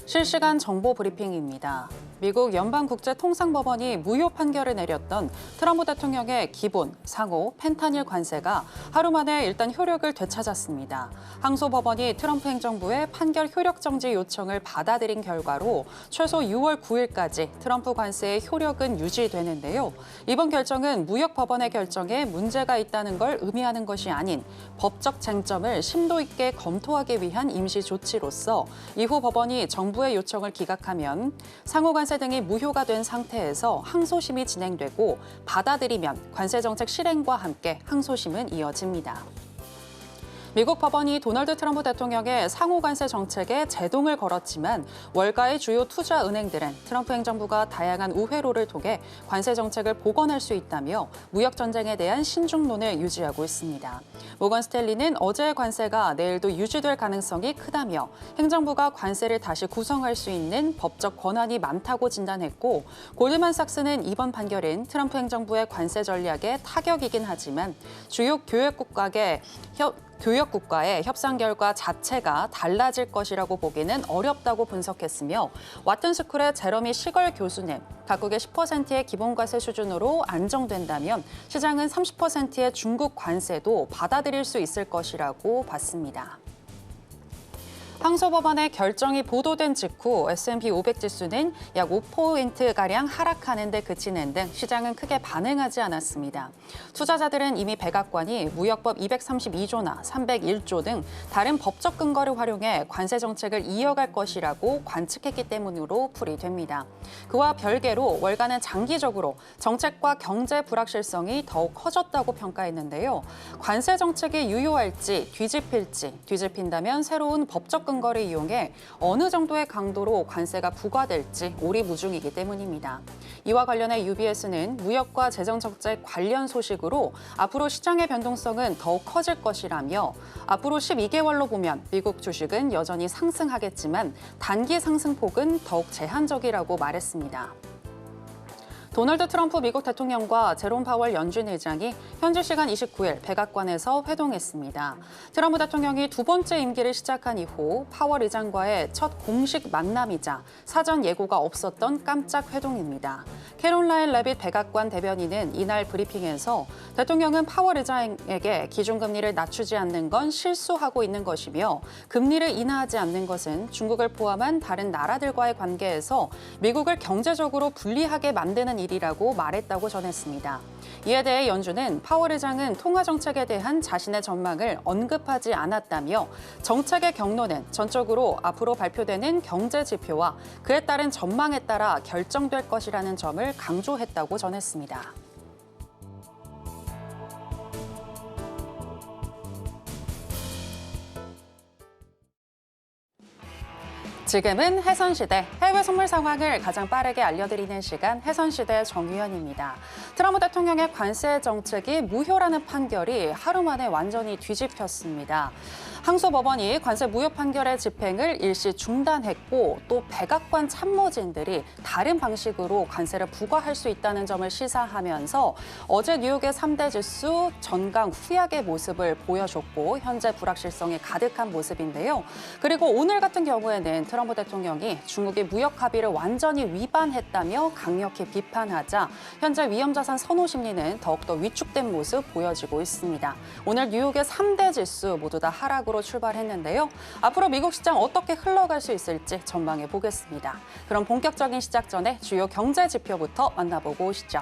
실시간 정보 브리핑입니다. 미국 연방국제통상법원이 무효 판결을 내렸던 트럼프 대통령의 기본, 상호, 펜타닐 관세가 하루 만에 일단 효력을 되찾았습니다. 항소법원이 트럼프 행정부의 판결 효력 정지 요청을 받아들인 결과로 최소 6월 9일까지 트럼프 관세의 효력은 유지되는데요. 이번 결정은 무역법원의 결정에 문제가 있다는 걸 의미하는 것이 아닌 법적 쟁점을 심도 있게 검토하기 위한 임시 조치로서 이후 법원이 정부의 요청을 기각하면 상호관세 등이 무효가 된 상태에서 항소심이 진행되고 받아들이면 관세 정책 실행과 함께 항소심은 이어집니다. 미국 법원이 도널드 트럼프 대통령의 상호관세 정책에 제동을 걸었지만 월가의 주요 투자 은행들은 트럼프 행정부가 다양한 우회로를 통해 관세 정책을 복원할 수 있다며 무역 전쟁에 대한 신중론을 유지하고 있습니다. 모건 스탠리는 어제의 관세가 내일도 유지될 가능성이 크다며 행정부가 관세를 다시 구성할 수 있는 법적 권한이 많다고 진단했고, 골드만삭스는 이번 판결은 트럼프 행정부의 관세 전략에 타격이긴 하지만 주요 교역 국가의 협상 결과 자체가 달라질 것이라고 보기는 어렵다고 분석했으며, 와튼스쿨의 제러미 시걸 교수는 각국의 10%의 기본관세 수준으로 안정된다면 시장은 30%의 중국 관세도 받아들일 수 있을 것이라고 봤습니다. 항소법원의 결정이 보도된 직후 S&P 500 지수는 약 5%가량 하락하는 데 그치는 등 시장은 크게 반응하지 않았습니다. 투자자들은 이미 백악관이 무역법 232조나 301조 등 다른 법적 근거를 활용해 관세 정책을 이어갈 것이라고 관측했기 때문으로 풀이됩니다. 그와 별개로 월가는 장기적으로 정책과 경제 불확실성이 더욱 커졌다고 평가했는데요. 관세 정책이 유효할지 뒤집힌다면 새로운 법적 근거를 이용해 어느 정도의 강도로 관세가 부과될지 오리무중이기 때문입니다. 이와 관련해 UBS는 무역과 재정정책 관련 소식으로 앞으로 시장의 변동성은 더욱 커질 것이라며 앞으로 12개월로 보면 미국 주식은 여전히 상승하겠지만 단기 상승폭은 더욱 제한적이라고 말했습니다. 도널드 트럼프 미국 대통령과 제롬 파월 연준 의장이 현지 시간 29일 백악관에서 회동했습니다. 트럼프 대통령이 두 번째 임기를 시작한 이후 파월 의장과의 첫 공식 만남이자 사전 예고가 없었던 깜짝 회동입니다. 캐롤라인 레빗 백악관 대변인은 이날 브리핑에서 대통령은 파월 의장에게 기준금리를 낮추지 않는 건 실수하고 있는 것이며 금리를 인하하지 않는 것은 중국을 포함한 다른 나라들과의 관계에서 미국을 경제적으로 불리하게 만드는 일이라고 말했다고 전했습니다. 이에 대해 연준은 파월 의장은 통화 정책에 대한 자신의 전망을 언급하지 않았다며 정책의 경로는 전적으로 앞으로 발표되는 경제 지표와 그에 따른 전망에 따라 결정될 것이라는 점을 강조했다고 전했습니다. 지금은 해선시대, 해외 선물 상황을 가장 빠르게 알려드리는 시간 해선시대 정유현입니다. 트럼프 대통령의 관세 정책이 무효라는 판결이 하루 만에 완전히 뒤집혔습니다. 항소법원이 관세 무효 판결의 집행을 일시 중단했고 또 백악관 참모진들이 다른 방식으로 관세를 부과할 수 있다는 점을 시사하면서 어제 뉴욕의 3대 지수 전강 후약의 모습을 보여줬고 현재 불확실성이 가득한 모습인데요. 그리고 오늘 같은 경우에는 트럼프 대통령이 중국이 무역 합의를 완전히 위반했다며 강력히 비판하자 현재 위험자산 선호 심리는 더욱더 위축된 모습 보여지고 있습니다. 오늘 뉴욕의 3대 지수 모두 다 하락으로 출발했는데요. 앞으로 미국 시장 어떻게 흘러갈 수 있을지 전망해 보겠습니다. 그럼 본격적인 시작 전에 주요 경제 지표부터 만나보고 오시죠.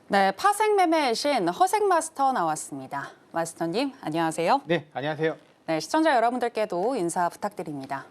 네, 파생 매매의 신 허색 마스터 나왔습니다. 마스터님, 안녕하세요. 네, 안녕하세요. 네, 시청자 여러분들께도 인사 부탁드립니다.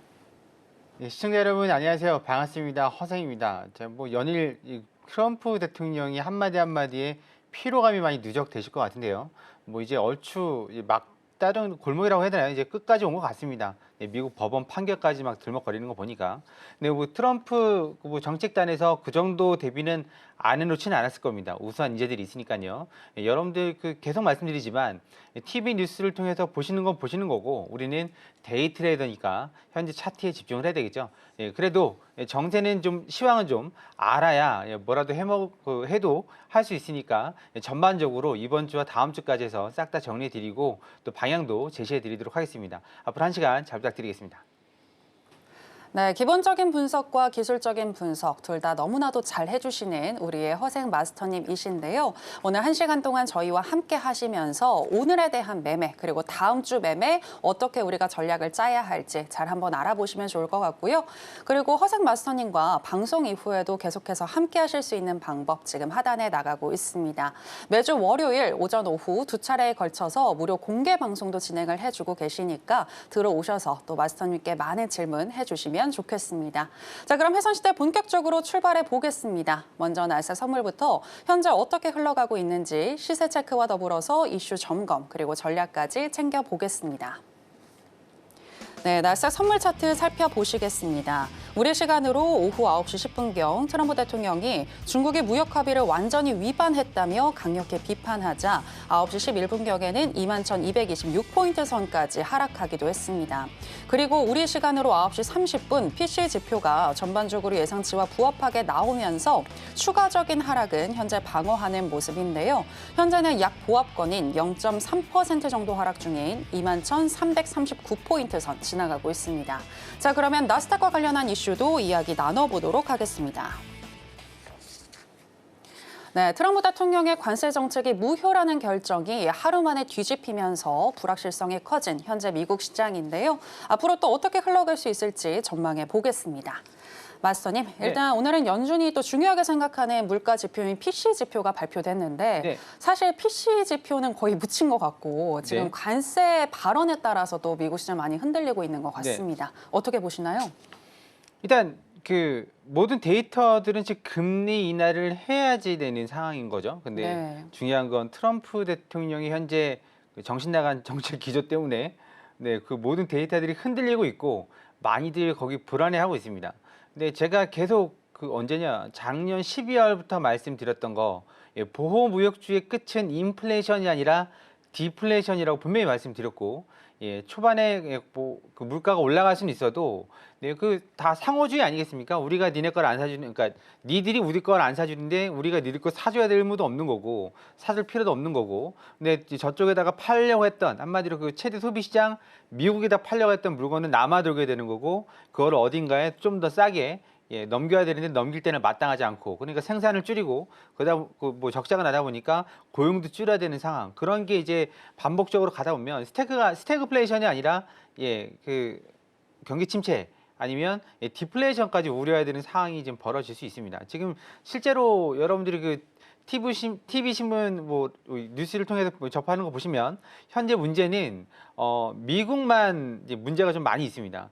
예, 시청자 여러분 안녕하세요. 반갑습니다. 허생입니다. 뭐 연일 이 트럼프 대통령이 한마디 한마디에 피로감이 많이 누적되실 것 같은데요. 뭐 이제 얼추 이제 막 다른 골목이라고 해야 되나요? 이제 끝까지 온 것 같습니다. 예, 미국 법원 판결까지 막 들먹거리는 거 보니까. 근데 뭐 트럼프 뭐 정책단에서 그 정도 대비는 안 해놓지는 않았을 겁니다. 우수한 인재들이 있으니까요. 예, 여러분들 그 계속 말씀드리지만 TV 뉴스를 통해서 보시는 건 보시는 거고 우리는 데이 트레이더니까 현재 차트에 집중을 해야 되겠죠. 예, 그래도 정세는 좀 시황은 좀 알아야 뭐라도 해도 할 수 있으니까 전반적으로 이번 주와 다음 주까지 해서 싹 다 정리해 드리고 또 방향도 제시해 드리도록 하겠습니다. 앞으로 1시간 잘 부탁드리겠습니다. 네, 기본적인 분석과 기술적인 분석 둘 다 너무나도 잘 해주시는 우리의 허생 마스터님이신데요. 오늘 1시간 동안 저희와 함께 하시면서 오늘에 대한 매매 그리고 다음 주 매매 어떻게 우리가 전략을 짜야 할지 잘 한번 알아보시면 좋을 것 같고요. 그리고 허생 마스터님과 방송 이후에도 계속해서 함께 하실 수 있는 방법 지금 하단에 나가고 있습니다. 매주 월요일 오전 오후 두 차례에 걸쳐서 무료 공개 방송도 진행을 해주고 계시니까 들어오셔서 또 마스터님께 많은 질문 해주시면 좋겠습니다. 자, 그럼 해선시대 본격적으로 출발해 보겠습니다. 먼저 날짜 선물부터 현재 어떻게 흘러가고 있는지 시세 체크와 더불어서 이슈 점검 그리고 전략까지 챙겨보겠습니다. 네, 날짜 선물 차트 살펴보시겠습니다. 우리 시간으로 오후 9시 10분경 트럼프 대통령이 중국이 무역 합의를 완전히 위반했다며 강력히 비판하자 9시 11분경에는 21,226포인트 선까지 하락하기도 했습니다. 그리고 우리 시간으로 9시 30분 PC 지표가 전반적으로 예상치와 부합하게 나오면서 추가적인 하락은 현재 방어하는 모습인데요. 현재는 약 보합권인 0.3% 정도 하락 중인 21,339포인트 선 지나가고 있습니다. 자, 그러면 나스닥과 관련한 이슈도 이야기 나눠보도록 하겠습니다. 네, 트럼프 대통령의 관세 정책이 무효라는 결정이 하루 만에 뒤집히면서 불확실성이 커진 현재 미국 시장인데요. 앞으로 또 어떻게 흘러갈 수 있을지 전망해 보겠습니다. 마스터님, 일단 네. 오늘은 연준이 또 중요하게 생각하는 물가 지표인 PC 지표가 발표됐는데 네. 사실 PC 지표는 거의 묻힌 것 같고 지금 네. 관세 발언에 따라서도 미국 시장 많이 흔들리고 있는 것 같습니다. 네. 어떻게 보시나요? 일단 그 모든 데이터들은 지금 금리 인하를 해야지 되는 상황인 거죠. 근데 네. 중요한 건 트럼프 대통령이 현재 정신 나간 정책 기조 때문에 네, 그 모든 데이터들이 흔들리고 있고 많이들 거기 불안해하고 있습니다. 근데 제가 계속 그 언제냐 작년 12월부터 말씀드렸던 거 보호 무역주의 끝은 인플레이션이 아니라 디플레이션이라고 분명히 말씀드렸고 초반에 그 물가가 올라갈 수는 있어도 그 다 상호주의 아니겠습니까? 우리가 니네 걸 안 사주는 그러니까 니들이 우리 걸 안 사주는데 우리가 니들 거 사줘야 될 의무도 없는 거고 사줄 필요도 없는 거고 근데 저쪽에다가 팔려고 했던 한마디로 그 최대 소비 시장 미국에다 팔려고 했던 물건은 남아돌게 되는 거고 그거를 어딘가에 좀 더 싸게 넘겨야 되는데 넘길 때는 마땅하지 않고 그러니까 생산을 줄이고 그러다 뭐 적자가 나다 보니까 고용도 줄여야 되는 상황 그런 게 이제 반복적으로 가다 보면 스태그플레이션이 아니라 그 경기 침체 아니면 디플레이션까지 우려해야 되는 상황이 지금 벌어질 수 있습니다. 지금 실제로 여러분들이 그 TV 신문 뭐 뉴스를 통해서 접하는 거 보시면 현재 문제는 미국만 이제 문제가 좀 많이 있습니다.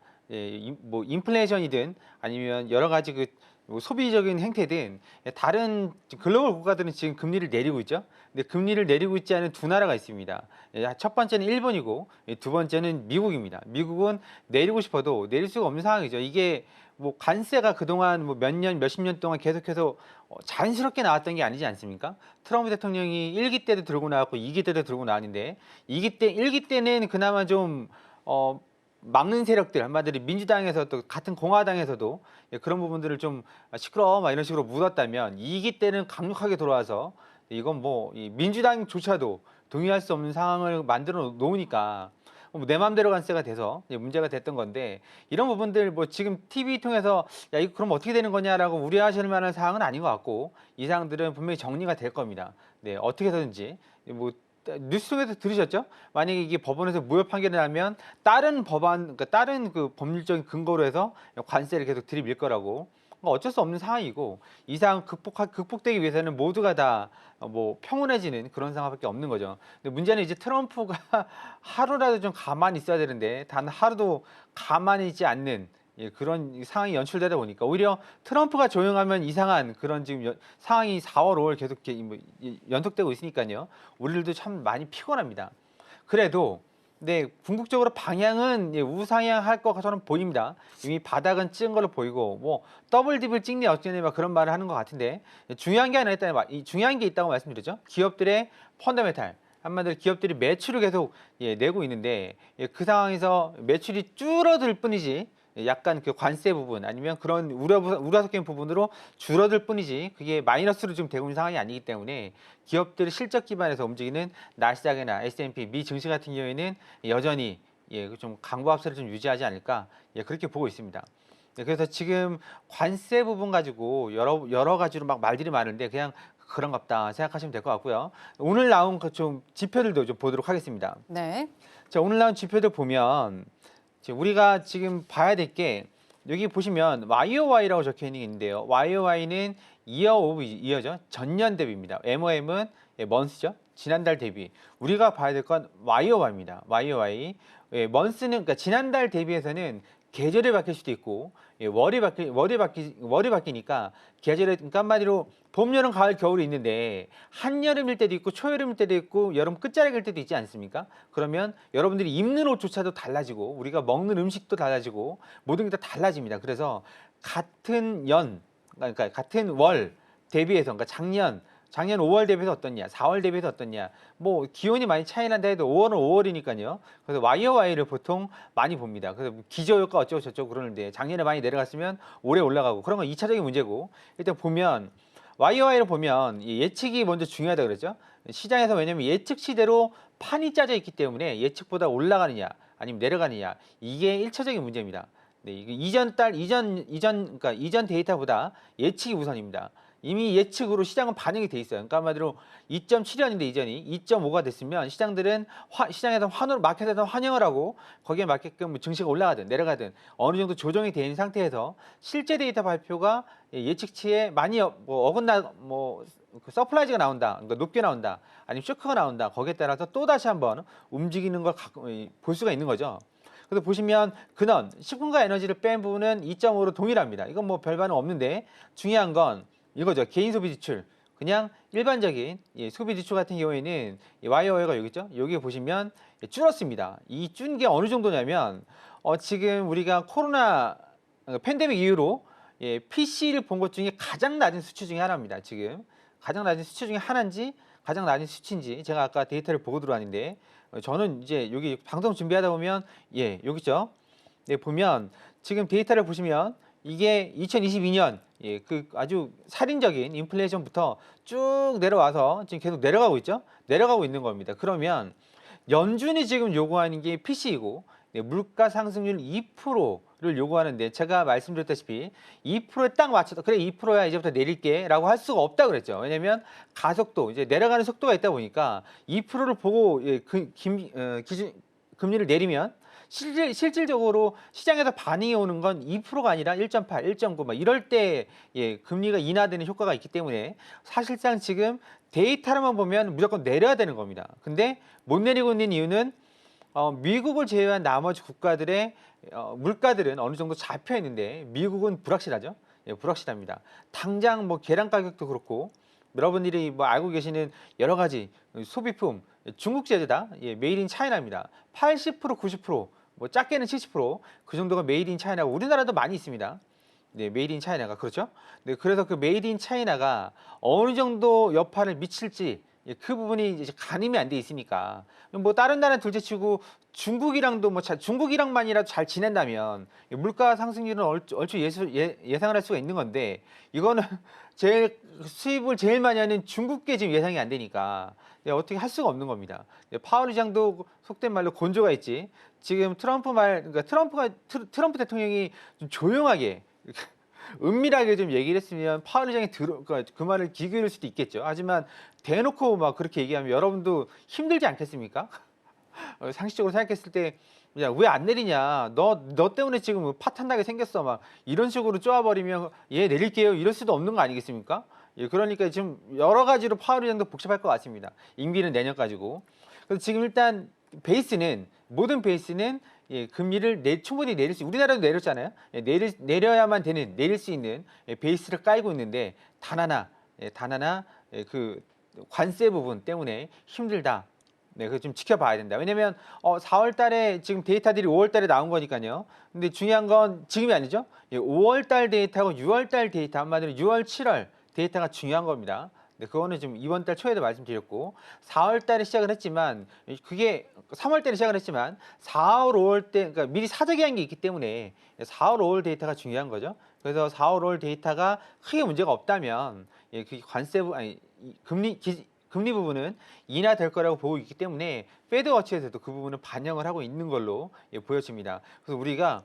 뭐 인플레이션이든 아니면 여러 가지 그 소비적인 행태든 다른 글로벌 국가들은 지금 금리를 내리고 있죠. 근데 금리를 내리고 있지 않은 두 나라가 있습니다. 첫 번째는 일본이고 두 번째는 미국입니다. 미국은 내리고 싶어도 내릴 수가 없는 상황이죠. 이게 뭐 관세가 그동안 뭐 몇십 년 동안 계속해서 자연스럽게 나왔던 게 아니지 않습니까? 트럼프 대통령이 1기 때도 들고 나왔고 2기 때도 들고 나왔는데 1기 때는 그나마 좀 막는 세력들 한마디로 민주당에서 또 같은 공화당에서도 그런 부분들을 좀 시끄러워 막 이런 식으로 묻었다면 2기 때는 강력하게 돌아와서 이건 뭐 민주당조차도 동의할 수 없는 상황을 만들어 놓으니까 내 맘대로 관세가 돼서 문제가 됐던 건데 이런 부분들 뭐 지금 TV 통해서 야 이거 그럼 어떻게 되는 거냐라고 우려하실 만한 사항은 아닌 것 같고 이 사항들은 분명히 정리가 될 겁니다. 네, 어떻게 해서든지 뭐 뉴스 통해서 들으셨죠? 만약에 이게 법원에서 무효 판결이 나면 다른 법안, 그러니까 다른 그 법률적인 근거로 해서 관세를 계속 들이밀 거라고. 어쩔 수 없는 상황이고 이 상황 극복되기 위해서는 모두가 다 뭐 평온해지는 그런 상황밖에 없는 거죠. 근데 문제는 이제 트럼프가 하루라도 좀 가만히 있어야 되는데 단 하루도 가만히 있지 않는 그런 상황이 연출되다 보니까 오히려 트럼프가 조용하면 이상한 그런 지금 상황이 4월, 5월 계속 연속되고 있으니까요. 우리들도 참 많이 피곤합니다. 그래도 네, 궁극적으로 방향은 우상향할 것 저는 보입니다. 이미 바닥은 찍은 걸로 보이고 뭐 더블 딥을 찍니 어쩌니 막 그런 말을 하는 것 같은데 중요한 게 하나 있다면 중요한 게 있다고 말씀드렸죠. 기업들의 펀더멘탈 한마디로 기업들이 매출을 계속 내고 있는데 그 상황에서 매출이 줄어들 뿐이지 약간 그 관세 부분 아니면 그런 우려 섞인 부분으로 줄어들 뿐이지 그게 마이너스로 지금 되고 있는 상황이 아니기 때문에 기업들의 실적 기반에서 움직이는 나스닥이나 S&P 미 증시 같은 경우에는 여전히 좀 강보 합세를 좀 유지하지 않을까 그렇게 보고 있습니다. 그래서 지금 관세 부분 가지고 여러 가지로 막 말들이 많은데 그냥 그런갑다 생각하시면 될 것 같고요. 오늘 나온 그 좀 지표들도 좀 보도록 하겠습니다. 네. 자, 오늘 나온 지표들 보면 우리가 지금 봐야 될 게 여기 보시면 YOY라고 적혀 있는 게 있는데요. YOY는 Year over Year죠. 전년 대비입니다. MOM은 month죠. 지난달 대비. 우리가 봐야 될 건 YOY입니다. YOY. month는 그러니까 지난달 대비해서는 계절이 바뀔 수도 있고 월이 바뀌니까 계절에 그러니까 한마디로 봄, 여름, 가을, 겨울이 있는데 한여름일 때도 있고 초여름일 때도 있고 여름 끝자락일 때도 있지 않습니까? 그러면 여러분들이 입는 옷조차도 달라지고 우리가 먹는 음식도 달라지고 모든 게 다 달라집니다. 그래서 같은 그러니까 같은 월 대비해서 그러니까 작년 5월 대비해서 어떻냐, 4월 대비해서 어떻냐, 뭐 기온이 많이 차이 난다 해도 5월은 5월이니까요. 그래서 YOY를 보통 많이 봅니다. 그래서 기저효과 어쩌고 저쩌고 그러는데 작년에 많이 내려갔으면 올해 올라가고 그런 건 2차적인 문제고 일단 보면 YOY를 보면 예측이 먼저 중요하다 그랬죠. 시장에서 왜냐면 예측치대로 판이 짜져 있기 때문에 예측보다 올라가느냐 아니면 내려가느냐 이게 1차적인 문제입니다. 네, 그러니까 이전 데이터보다 예측이 우선입니다. 이미 예측으로 시장은 반영이 돼 있어요. 그러니까 한마디로 2.7이었는데 이전이 2.5가 됐으면 시장에서 마켓에서 환영을 하고 거기에 맞게끔 뭐 증시가 올라가든 내려가든 어느 정도 조정이 된 상태에서 실제 데이터 발표가 예측치에 많이 어긋나 그 서프라이즈가 나온다, 그러니까 높게 나온다, 아니면 쇼크가 나온다. 거기에 따라서 또 다시 한번 움직이는 걸 볼 수가 있는 거죠. 그래서 보시면 근원, 식품과 에너지를 뺀 부분은 2.5로 동일합니다. 이건 뭐 별반응 없는데 중요한 건 이거죠. 개인 소비 지출. 그냥 일반적인 소비 지출 같은 경우에는 YOY가 여기 있죠. 여기 보시면 줄었습니다. 이 준 게 어느 정도냐면 지금 우리가 코로나 팬데믹 이후로 PC를 본 것 중에 가장 낮은 수치 중에 하나입니다. 지금 가장 낮은 수치 중에 하나인지 가장 낮은 수치인지 제가 아까 데이터를 보고 들어왔는데 저는 이제 여기 방송 준비하다 보면 여기 있죠. 네, 보면 지금 데이터를 보시면 이게 2022년 그 아주 살인적인 인플레이션부터 쭉 내려와서 지금 계속 내려가고 있죠. 내려가고 있는 겁니다. 그러면 연준이 지금 요구하는 게 PC이고 물가 상승률 2%를 요구하는데 제가 말씀드렸다시피 2%에 딱 맞춰서 그래 2%야 이제부터 내릴게 라고 할 수가 없다 그랬죠. 왜냐면 가속도 이제 내려가는 속도가 있다 보니까 2%를 보고 금리를 내리면 실질적으로 시장에서 반응이 오는 건 2%가 아니라 1.8, 1.9 막 이럴 때 금리가 인하되는 효과가 있기 때문에 사실상 지금 데이터로만 보면 무조건 내려야 되는 겁니다. 근데 못 내리고 있는 이유는 미국을 제외한 나머지 국가들의 물가들은 어느 정도 잡혀 있는데 미국은 불확실하죠. 불확실합니다. 당장 뭐 계란 가격도 그렇고 여러분들이 뭐 알고 계시는 여러 가지 소비품 중국 제조다. 메이드 인 차이나입니다. 80%, 90%, 뭐 작게는 70%그 정도가 메이드 인 차이나고 우리나라도 많이 있습니다. 네, 메이드 인 차이나가 그렇죠. 네, 그래서 그 메이드 인 차이나가 어느 정도 여파를 미칠지 그 부분이 이제 가늠이 안 돼 있으니까 뭐 다른 나라 둘째치고 중국이랑도 뭐 중국이랑만이라도 잘 지낸다면 물가 상승률은 얼추 예상을 할 수가 있는 건데 이거는 수입을 제일 많이 하는 중국계 지금 예상이 안 되니까 어떻게 할 수가 없는 겁니다. 파월 의장도 속된 말로 곤조가 있지. 지금 그러니까 트럼프 대통령이 좀 조용하게 은밀하게 좀 얘기를 했으면 파월 의장이 그 말을 귀 기울일 수도 있겠죠. 하지만 대놓고 막 그렇게 얘기하면 여러분도 힘들지 않겠습니까? 상식적으로 생각했을 때 왜 안 내리냐? 너 때문에 지금 파탄나게 생겼어. 막 이런 식으로 쪼아버리면 내릴게요. 이럴 수도 없는 거 아니겠습니까? 그러니까 지금 여러 가지로 파월 의장도 복잡할 것 같습니다. 임기는 내년까지고. 그래서 지금 일단 모든 베이스는 금리를 충분히 내릴 수, 우리나라도 내렸잖아요. 내려야만 되는, 내릴 수 있는 베이스를 깔고 있는데 단 하나 그 관세 부분 때문에 힘들다. 네, 그거 좀 지켜봐야 된다. 왜냐면 4월 달에 지금 데이터들이 5월 달에 나온 거니까요. 근데 중요한 건 지금이 아니죠. 5월 달 데이터하고 6월 달 데이터, 한마디로 6월, 7월 데이터가 중요한 겁니다. 네, 그거는 지금 이번 달 초에도 말씀드렸고 4월 달에 시작을 했지만 그게 3월 달에 시작을 했지만 4월, 5월 때 그러니까 미리 사재기 한 게 있기 때문에 4월, 5월 데이터가 중요한 거죠. 그래서 4월, 5월 데이터가 크게 문제가 없다면 그 아니 금리 부분은 인하될 거라고 보고 있기 때문에 패드워치에서도 그 부분을 반영을 하고 있는 걸로 보여집니다. 그래서 우리가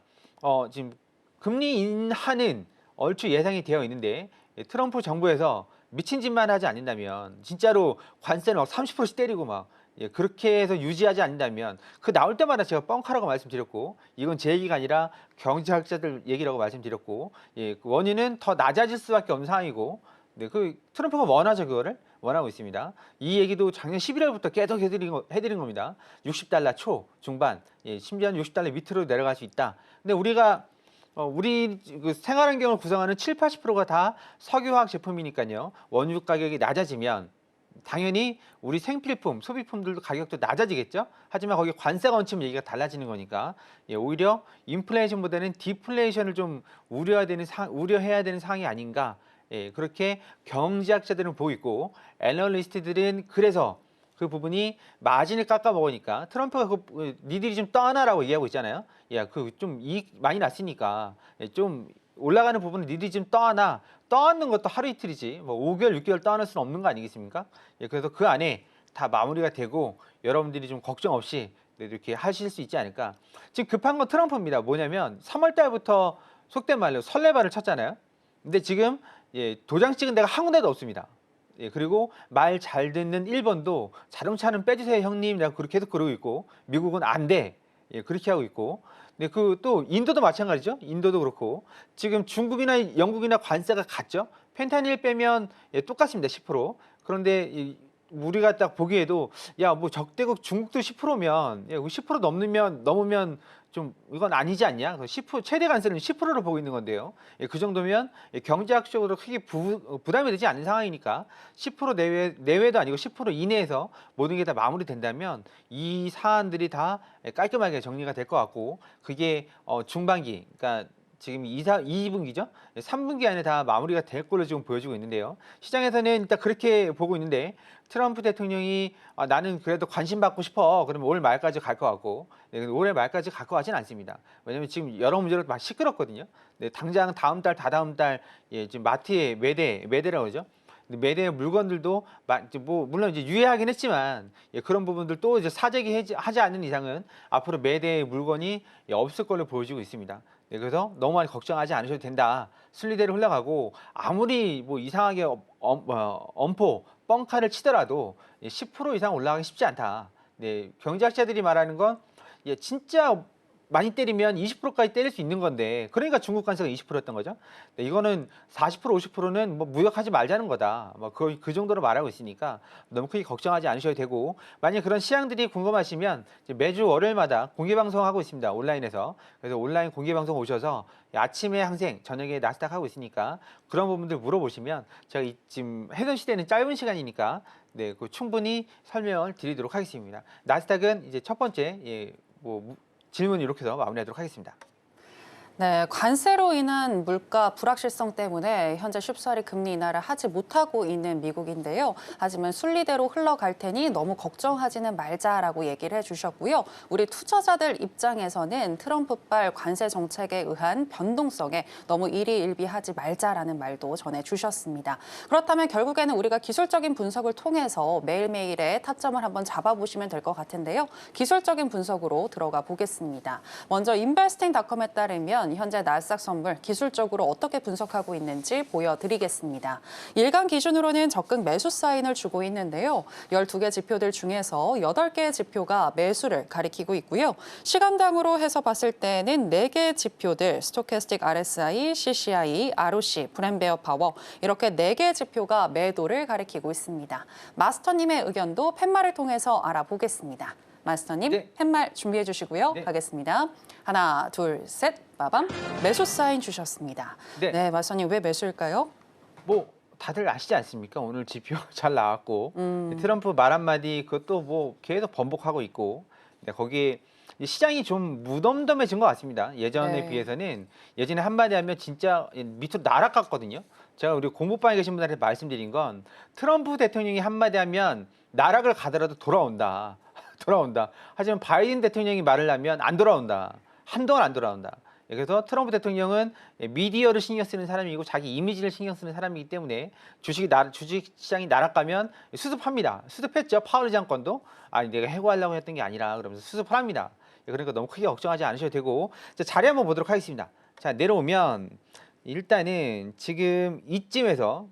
지금 금리 인하는 얼추 예상이 되어 있는데 트럼프 정부에서 미친 짓만 하지 않는다면 진짜로 관세를 막 30%씩 때리고 막 그렇게 해서 유지하지 않는다면 그 나올 때마다 제가 뻥카라고 말씀드렸고 이건 제 얘기가 아니라 경제학자들 얘기라고 말씀드렸고 그 원인은 더 낮아질 수밖에 없는 상황이고 네, 그 트럼프가 원하죠. 그거를 원하고 있습니다. 이 얘기도 작년 11월부터 계속 해드린 겁니다. 60달러 초 중반, 심지어는 60달러 밑으로 내려갈 수 있다. 근데 우리가 우리 그 생활환경을 구성하는 7, 80%가 다 석유화학 제품이니까요. 원유 가격이 낮아지면 당연히 우리 생필품, 소비품들도 가격도 낮아지겠죠. 하지만 거기 관세가 얹히면 얘기가 달라지는 거니까 오히려 인플레이션보다는 디플레이션을 좀 우려해야 되는 상황이 아닌가. 그렇게 경제학자들은 보고 있고 애널리스트들은 그래서 그 부분이 마진을 깎아 먹으니까 트럼프가 니들이 좀 떠나라고 얘기하고 있잖아요. 야, 그 좀 이익 많이 났으니까 좀 올라가는 부분은 니들이 좀 떠나. 떠안는 것도 하루 이틀이지. 뭐 5개월, 6개월 떠안을 수는 없는 거 아니겠습니까? 그래서 그 안에 다 마무리가 되고 여러분들이 좀 걱정 없이 이렇게 하실 수 있지 않을까. 지금 급한 건 트럼프입니다. 뭐냐면 3월 달부터 속된 말로 설레발을 쳤잖아요. 근데 지금 도장 찍은 데가 한 군데도 없습니다. 그리고 말 잘 듣는 일본도 자동차는 빼주세요 형님 내가 그렇게 계속 그러고 있고 미국은 안 돼. 그렇게 하고 있고 근데 그 또 인도도 마찬가지죠. 인도도 그렇고 지금 중국이나 영국이나 관세가 같죠. 펜타닐 빼면 똑같습니다. 10%. 그런데 우리가 딱 보기에도 야 뭐 적대국 중국도 10%면 10% 넘으면 좀 이건 아니지 않냐? 10% 최대 관세는 10%로 보고 있는 건데요. 그 정도면 경제학적으로 크게 부담이 되지 않는 상황이니까 10% 내외도 아니고 10% 이내에서 모든 게 다 마무리된다면 이 사안들이 다 깔끔하게 정리가 될 것 같고 그게 중반기 그러니까 지금 2분기죠? 3분기 안에 다 마무리가 될 걸로 지금 보여지고 있는데요. 시장에서는 일단 그렇게 보고 있는데 트럼프 대통령이 나는 그래도 관심 받고 싶어. 그러면 올 말까지 갈 것 같고 올해 말까지 갈 것 같지는 않습니다. 왜냐하면 지금 여러 문제로 막 시끄럽거든요. 당장 다음 달, 다다음 달 지금 마트에 매대라고 그러죠. 매대 물건들도 뭐 물론 이제 유예하긴 했지만 그런 부분들 또 이제 사재기 하지 않는 이상은 앞으로 매대 물건이 없을 걸로 보여지고 있습니다. 그래서 너무 많이 걱정하지 않으셔도 된다. 순리대로 흘러가고 아무리 뭐 이상하게 엄포 뻥카를 치더라도 10% 이상 올라가기 쉽지 않다. 경제학자들이 말하는 건 진짜 많이 때리면 20%까지 때릴 수 있는 건데 그러니까 중국 관세가 20%였던 거죠. 이거는 40% 50%는 뭐 무역하지 말자는 거다. 뭐 그 정도로 말하고 있으니까 너무 크게 걱정하지 않으셔도 되고 만약 그런 시향들이 궁금하시면 매주 월요일마다 공개 방송하고 있습니다. 온라인에서. 그래서 온라인 공개 방송 오셔서 아침에 항생, 저녁에 나스닥 하고 있으니까 그런 부분들 물어보시면 제가 지금 해전 시대는 짧은 시간이니까 그 충분히 설명을 드리도록 하겠습니다. 나스닥은 이제 첫 번째 질문 이렇게 해서 마무리하도록 하겠습니다. 네, 관세로 인한 물가 불확실성 때문에 현재 쉽사리 금리 인하를 하지 못하고 있는 미국인데요. 하지만 순리대로 흘러갈 테니 너무 걱정하지는 말자라고 얘기를 해주셨고요. 우리 투자자들 입장에서는 트럼프발 관세 정책에 의한 변동성에 너무 일희일비하지 말자라는 말도 전해주셨습니다. 그렇다면 결국에는 우리가 기술적인 분석을 통해서 매일매일의 타점을 한번 잡아보시면 될 것 같은데요. 기술적인 분석으로 들어가 보겠습니다. 먼저 investing.com에 따르면 현재 나스닥 선물 기술적으로 어떻게 분석하고 있는지 보여드리겠습니다. 일간 기준으로는 적극 매수 사인을 주고 있는데요. 12개 지표들 중에서 8개의 지표가 매수를 가리키고 있고요. 시간당으로 해서 봤을 때는 4개의 지표들 스토캐스틱 RSI, CCI, ROC, 브랜베어 파워 이렇게 4개의 지표가 매도를 가리키고 있습니다. 마스터님의 의견도 팻말을 통해서 알아보겠습니다. 마스터님 네. 팻말 준비해 주시고요. 네. 가겠습니다. 하나, 둘, 셋, 빠밤. 매수 사인 주셨습니다. 네. 네, 마스터님 왜 매수일까요? 뭐 다들 아시지 않습니까? 오늘 지표 잘 나왔고 트럼프 말 한마디 그것도 뭐 계속 번복하고 있고 거기에 시장이 좀 무덤덤해진 것 같습니다. 예전에 네. 비해서는 예전에 한마디 하면 진짜 밑으로 날아갔거든요. 제가 우리 공부방에 계신 분들한테 말씀드린 건 트럼프 대통령이 한마디 하면 나락을 가더라도 돌아온다. 돌아온다. 하지만 바이든 대통령이 말을 하면 안 돌아온다. 한동안 안 돌아온다. 그래서 트럼프 대통령은 미디어를 신경 쓰는 사람이고 자기 이미지를 신경 쓰는 사람이기 때문에 주식 시장이 날아가면 수습합니다. 수습했죠. 파월 장관도 아니 내가 해고하려고 했던 게 아니라 그러면서 수습을 합니다. 그러니까 너무 크게 걱정하지 않으셔도 되고 자, 자리 한번 보도록 하겠습니다. 자 내려오면 일단은 지금 이쯤에서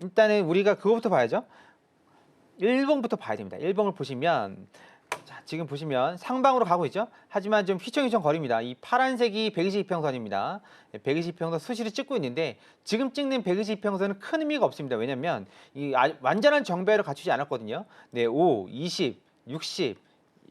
일단은 우리가 그거부터 봐야죠. 일봉부터 봐야 됩니다. 일봉을 보시면 자, 지금 보시면 상방으로 가고 있죠. 하지만 좀 휘청휘청 거립니다. 이 파란색이 120평선입니다. 120평선 수시로 찍고 있는데 지금 찍는 120평선은 큰 의미가 없습니다. 왜냐하면 이 완전한 정배를 갖추지 않았거든요. 네, 5, 20, 60,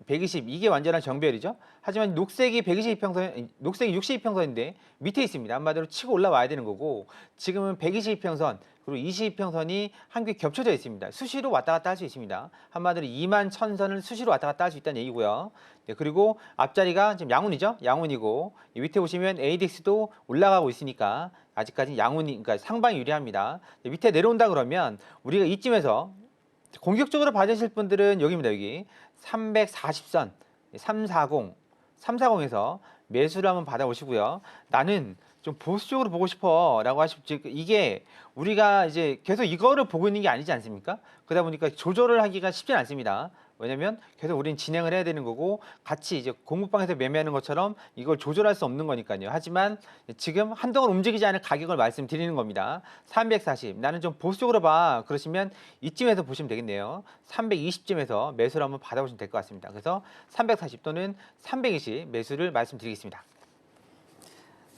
120 이게 완전한 정배열이죠. 하지만 녹색이 122평선, 녹색이 62평선인데 밑에 있습니다. 한마디로 치고 올라와야 되는 거고 지금은 122평선 그리고 22평선이 한 개 겹쳐져 있습니다. 수시로 왔다 갔다 할 수 있습니다. 한마디로 2만 1000선을 수시로 왔다 갔다 할 수 있다는 얘기고요. 네, 그리고 앞자리가 지금 양운이죠. 양운이고 이 밑에 보시면 ADX도 올라가고 있으니까 아직까지 양운이 그러니까 상방이 유리합니다. 네, 밑에 내려온다 그러면 우리가 이쯤에서 공격적으로 봐주실 분들은 여기입니다. 여기 340선 340 340에서 매수를 한번 받아보시고요. 나는 좀 보수적으로 보고 싶어 라고 하시면 이게 우리가 이제 계속 이거를 보고 있는 게 아니지 않습니까? 그러다 보니까 조절을 하기가 쉽지 않습니다. 왜냐면 계속 우리는 진행을 해야 되는 거고 같이 이제 공급방에서 매매하는 것처럼 이걸 조절할 수 없는 거니까요. 하지만 지금 한동안 움직이지 않을 가격을 말씀드리는 겁니다. 340 나는 좀 보수적으로 봐 그러시면 이쯤에서 보시면 되겠네요. 320쯤에서 매수를 한번 받아보시면 될 것 같습니다. 그래서 340 또는 320 매수를 말씀드리겠습니다.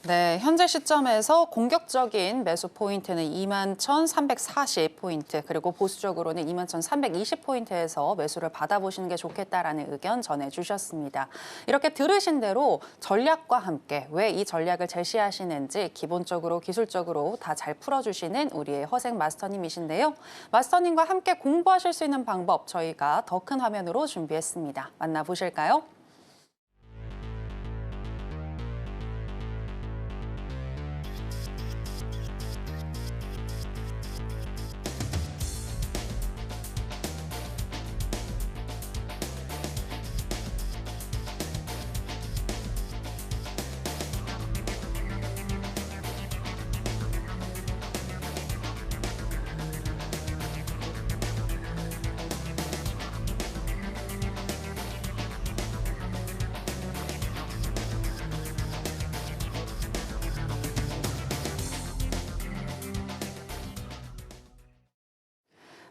네, 현재 시점에서 공격적인 매수 포인트는 21,340포인트, 그리고 보수적으로는 21,320포인트에서 매수를 받아보시는 게 좋겠다라는 의견 전해주셨습니다. 이렇게 들으신 대로 전략과 함께 왜 이 전략을 제시하시는지 기본적으로 기술적으로 다 잘 풀어주시는 우리의 허생 마스터님이신데요. 마스터님과 함께 공부하실 수 있는 방법 저희가 더 큰 화면으로 준비했습니다. 만나보실까요?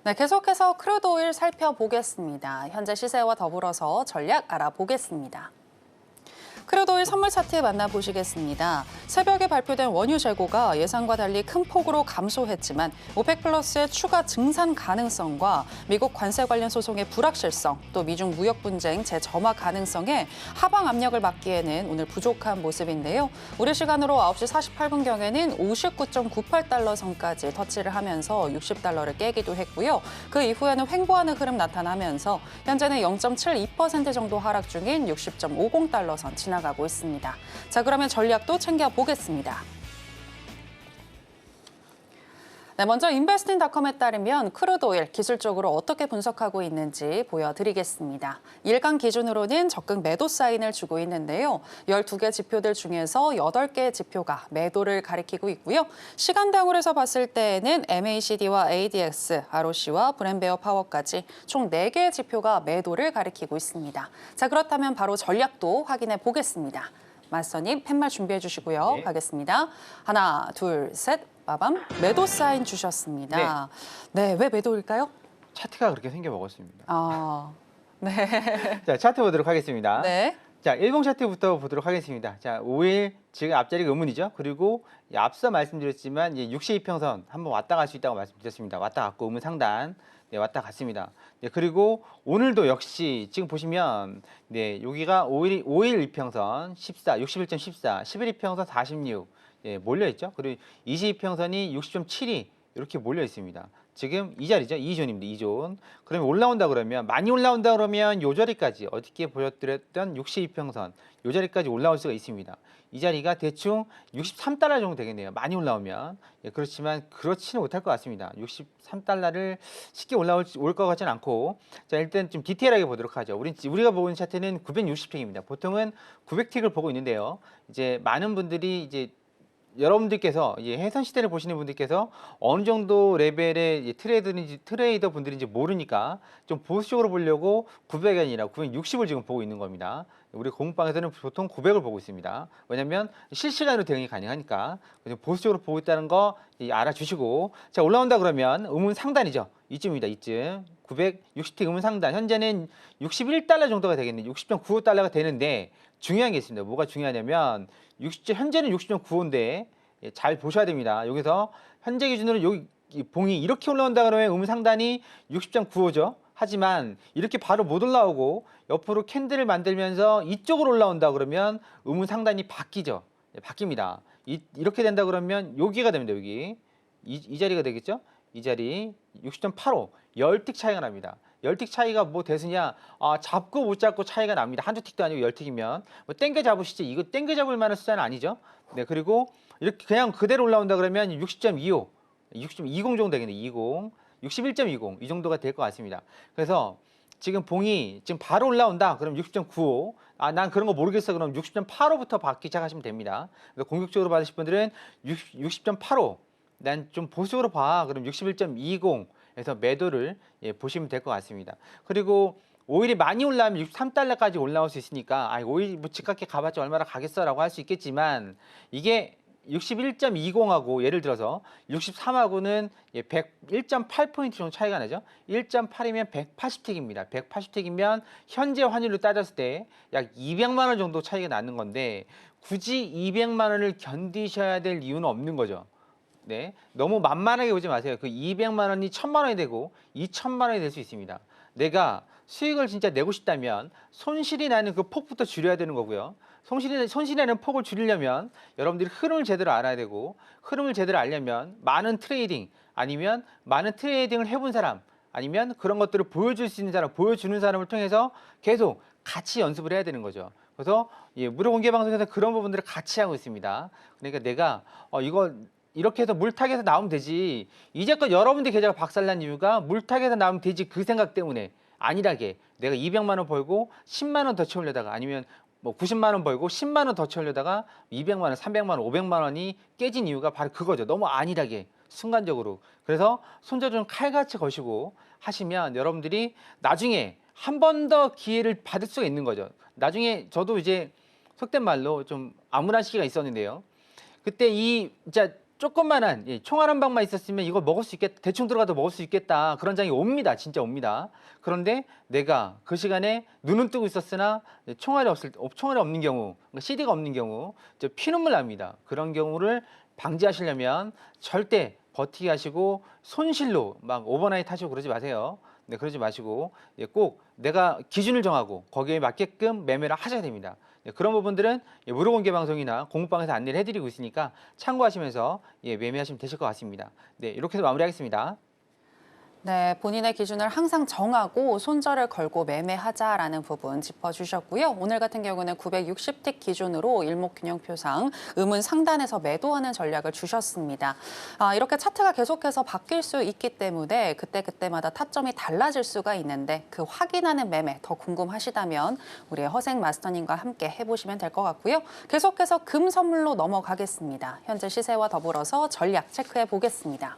네, 계속해서 크루드 오일 살펴보겠습니다. 현재 시세와 더불어서 전략 알아보겠습니다. 크루드 오일 선물 차트 만나보시겠습니다. 새벽에 발표된 원유 재고가 예상과 달리 큰 폭으로 감소했지만 오펙 플러스의 추가 증산 가능성과 미국 관세 관련 소송의 불확실성, 또 미중 무역 분쟁 재점화 가능성에 하방 압력을 막기에는 오늘 부족한 모습인데요. 우리 시간으로 9시 48분경에는 59.98달러 선까지 터치를 하면서 60달러를 깨기도 했고요. 그 이후에는 횡보하는 흐름 나타나면서 현재는 0.72% 정도 하락 중인 60.50달러 선 지나가고 있습니다. 자, 그러면 전략도 챙겨보겠습니다. 네, 먼저 인베스팅닷컴에 따르면 크루드 오일 기술적으로 어떻게 분석하고 있는지 보여드리겠습니다. 일간 기준으로는 적극 매도 사인을 주고 있는데요. 12개 지표들 중에서 8개의 지표가 매도를 가리키고 있고요. 시간당으로 해서 봤을 때에는 MACD와 ADX, ROC와 브랜베어 파워까지 총 4개의 지표가 매도를 가리키고 있습니다. 자, 그렇다면 바로 전략도 확인해 보겠습니다. 마스터님 팻말 준비해 주시고요. 네. 가겠습니다. 하나, 둘, 셋. 빠밤. 매도 사인 주셨습니다. 네, 왜 매도일까요? 차트가 그렇게 생겨 먹었습니다. 네. 자, 차트 보도록 하겠습니다. 네. 자, 일봉 차트부터 보도록 하겠습니다. 자, 5일 지금 앞자리가 의문이죠. 그리고 앞서 말씀드렸지만 62평선 한번 왔다 갈 수 있다고 말씀드렸습니다. 왔다 갔고 의문 상단. 네, 왔다 갔습니다. 네, 그리고 오늘도 역시 지금 보시면 네, 여기가 5일 이평선 14, 61.14, 10일 이평선 46 예, 몰려 있죠. 그리고 20이평선이 60.72 이렇게 몰려 있습니다. 지금 이 자리죠. 2존입니다. 2존. 그러면 올라온다 그러면 많이 올라온다 그러면 요 자리까지 어떻게 보여드렸던 62평선 요 자리까지 올라올 수가 있습니다. 이 자리가 대충 63달러 정도 되겠네요. 많이 올라오면. 예, 그렇지만 그렇지는 못할 것 같습니다. 63달러를 쉽게 올 것 같지는 않고 자 일단 좀 디테일하게 보도록 하죠. 우리가 보고 있는 차트는 960틱입니다. 보통은 900틱을 보고 있는데요. 이제 많은 분들이 이제 여러분들께서 해선 시대를 보시는 분들께서 어느 정도 레벨의 트레이더 분들인지 모르니까 좀 보수적으로 보려고 900이 아니라 960을 지금 보고 있는 겁니다. 우리 공부방에서는 보통 900을 보고 있습니다. 왜냐하면 실시간으로 대응이 가능하니까 보수적으로 보고 있다는 거 알아주시고 자 올라온다 그러면 음운 상단이죠. 이쯤입니다. 이쯤 960T 음운 상단 현재는 61달러 정도가 되겠네요. 60.95달러가 되는데 중요한 게 있습니다. 뭐가 중요하냐면 현재는 60.95인데 잘 보셔야 됩니다. 여기서 현재 기준으로 여기 봉이 이렇게 올라온다 그러면 음운 상단이 60.95죠. 하지만 이렇게 바로 못 올라오고 옆으로 캔들을 만들면서 이쪽으로 올라온다 그러면 음운 상단이 바뀌죠. 바뀝니다. 이렇게 된다 그러면 여기가 됩니다. 여기 이 자리가 되겠죠. 이 자리 60.85 10틱 차이가 납니다. 10틱 차이가 뭐 대수냐? 잡고 못 잡고 차이가 납니다. 한두 틱도 아니고 10틱이면 뭐 땡겨 잡으시죠. 이거 땡겨 잡을 만한 숫자는 아니죠. 네, 그리고 이렇게 그냥 그대로 올라온다 그러면 60.25, 60.20 정도 되겠네. 20, 61.20 이 정도가 될 것 같습니다. 그래서 지금 봉이 지금 바로 올라온다. 그럼 60.95. 난 그런 거 모르겠어. 그럼 60.85부터 받기 시작하시면 됩니다. 그래서 공격적으로 받으실 분들은 60.85. 난 좀 보수적으로 봐. 그럼 61.20에서 매도를 보시면 될 것 같습니다. 그리고 오일이 많이 올라오면 63달러까지 올라올 수 있으니까 오일 뭐 집값게 가봤자 얼마나 가겠어라고 할 수 있겠지만 이게 61.20하고 예를 들어서 63하고는 1.8포인트 정도 차이가 나죠. 1.8이면 180틱입니다. 180틱이면 현재 환율로 따졌을 때 약 200만 원 정도 차이가 나는 건데 굳이 200만 원을 견디셔야 될 이유는 없는 거죠. 네, 너무 만만하게 보지 마세요. 그 200만 원이 1000만 원이 되고 2000만 원이 될 수 있습니다. 내가 수익을 진짜 내고 싶다면 손실이 나는 그 폭부터 줄여야 되는 거고요. 손실이 나는 폭을 줄이려면 여러분들이 흐름을 제대로 알아야 되고 흐름을 제대로 알려면 많은 트레이딩 아니면 많은 트레이딩을 해본 사람 아니면 그런 것들을 보여줄 수 있는 사람, 보여주는 사람을 통해서 계속 같이 연습을 해야 되는 거죠. 그래서 무료 공개 방송에서 그런 부분들을 같이 하고 있습니다. 그러니까 내가 이거 이렇게 해서 물타기에서 나오면 되지. 이제껏 여러분들 계좌가 박살난 이유가 물타기에서 나오면 되지 그 생각 때문에 아니라게 내가 200만 원 벌고 10만 원 더 채우려다가 아니면 뭐 90만 원 벌고 10만 원 더 채우려다가 200만 원, 300만 원, 500만 원이 깨진 이유가 바로 그거죠. 너무 안일하게 순간적으로. 그래서 손절 좀 칼같이 거시고 하시면 여러분들이 나중에 한 번 더 기회를 받을 수가 있는 거죠. 나중에 저도 이제 속된 말로 좀 암울한 시기가 있었는데요. 그때 진짜 조금만한 총알 한 방만 있었으면 이걸 먹을 수 있겠다. 대충 들어가도 먹을 수 있겠다. 그런 장이 옵니다. 진짜 옵니다. 그런데 내가 그 시간에 눈은 뜨고 있었으나 총알이 없는 경우, CD가 없는 경우 피눈물 납니다. 그런 경우를 방지하시려면 절대 버티기 하시고 손실로 막 오버나잇 하시고 그러지 마세요. 네, 그러지 마시고 꼭 내가 기준을 정하고 거기에 맞게끔 매매를 하셔야 됩니다. 네, 그런 부분들은 무료 공개 방송이나 공부방에서 안내를 해드리고 있으니까 참고하시면서 매매하시면 되실 것 같습니다. 네, 이렇게 해서 마무리하겠습니다. 네, 본인의 기준을 항상 정하고 손절을 걸고 매매하자라는 부분 짚어주셨고요. 오늘 같은 경우는 960틱 기준으로 일목균형표상 음운 상단에서 매도하는 전략을 주셨습니다. 이렇게 차트가 계속해서 바뀔 수 있기 때문에 그때그때마다 타점이 달라질 수가 있는데 그 확인하는 매매 더 궁금하시다면 우리 허생 마스터님과 함께 해보시면 될 것 같고요. 계속해서 금 선물로 넘어가겠습니다. 현재 시세와 더불어서 전략 체크해 보겠습니다.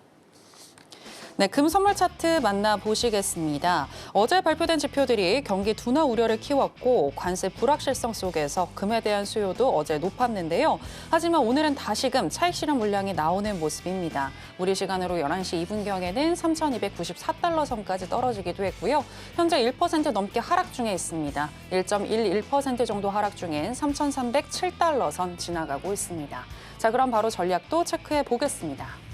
네, 금 선물 차트 만나보시겠습니다. 어제 발표된 지표들이 경기 둔화 우려를 키웠고 관세 불확실성 속에서 금에 대한 수요도 어제 높았는데요. 하지만 오늘은 다시금 차익 실현 물량이 나오는 모습입니다. 우리 시간으로 11시 2분경에는 3,294달러 선까지 떨어지기도 했고요. 현재 1% 넘게 하락 중에 있습니다. 1.11% 정도 하락 중인 3,307달러 선 지나가고 있습니다. 자, 그럼 바로 전략도 체크해 보겠습니다.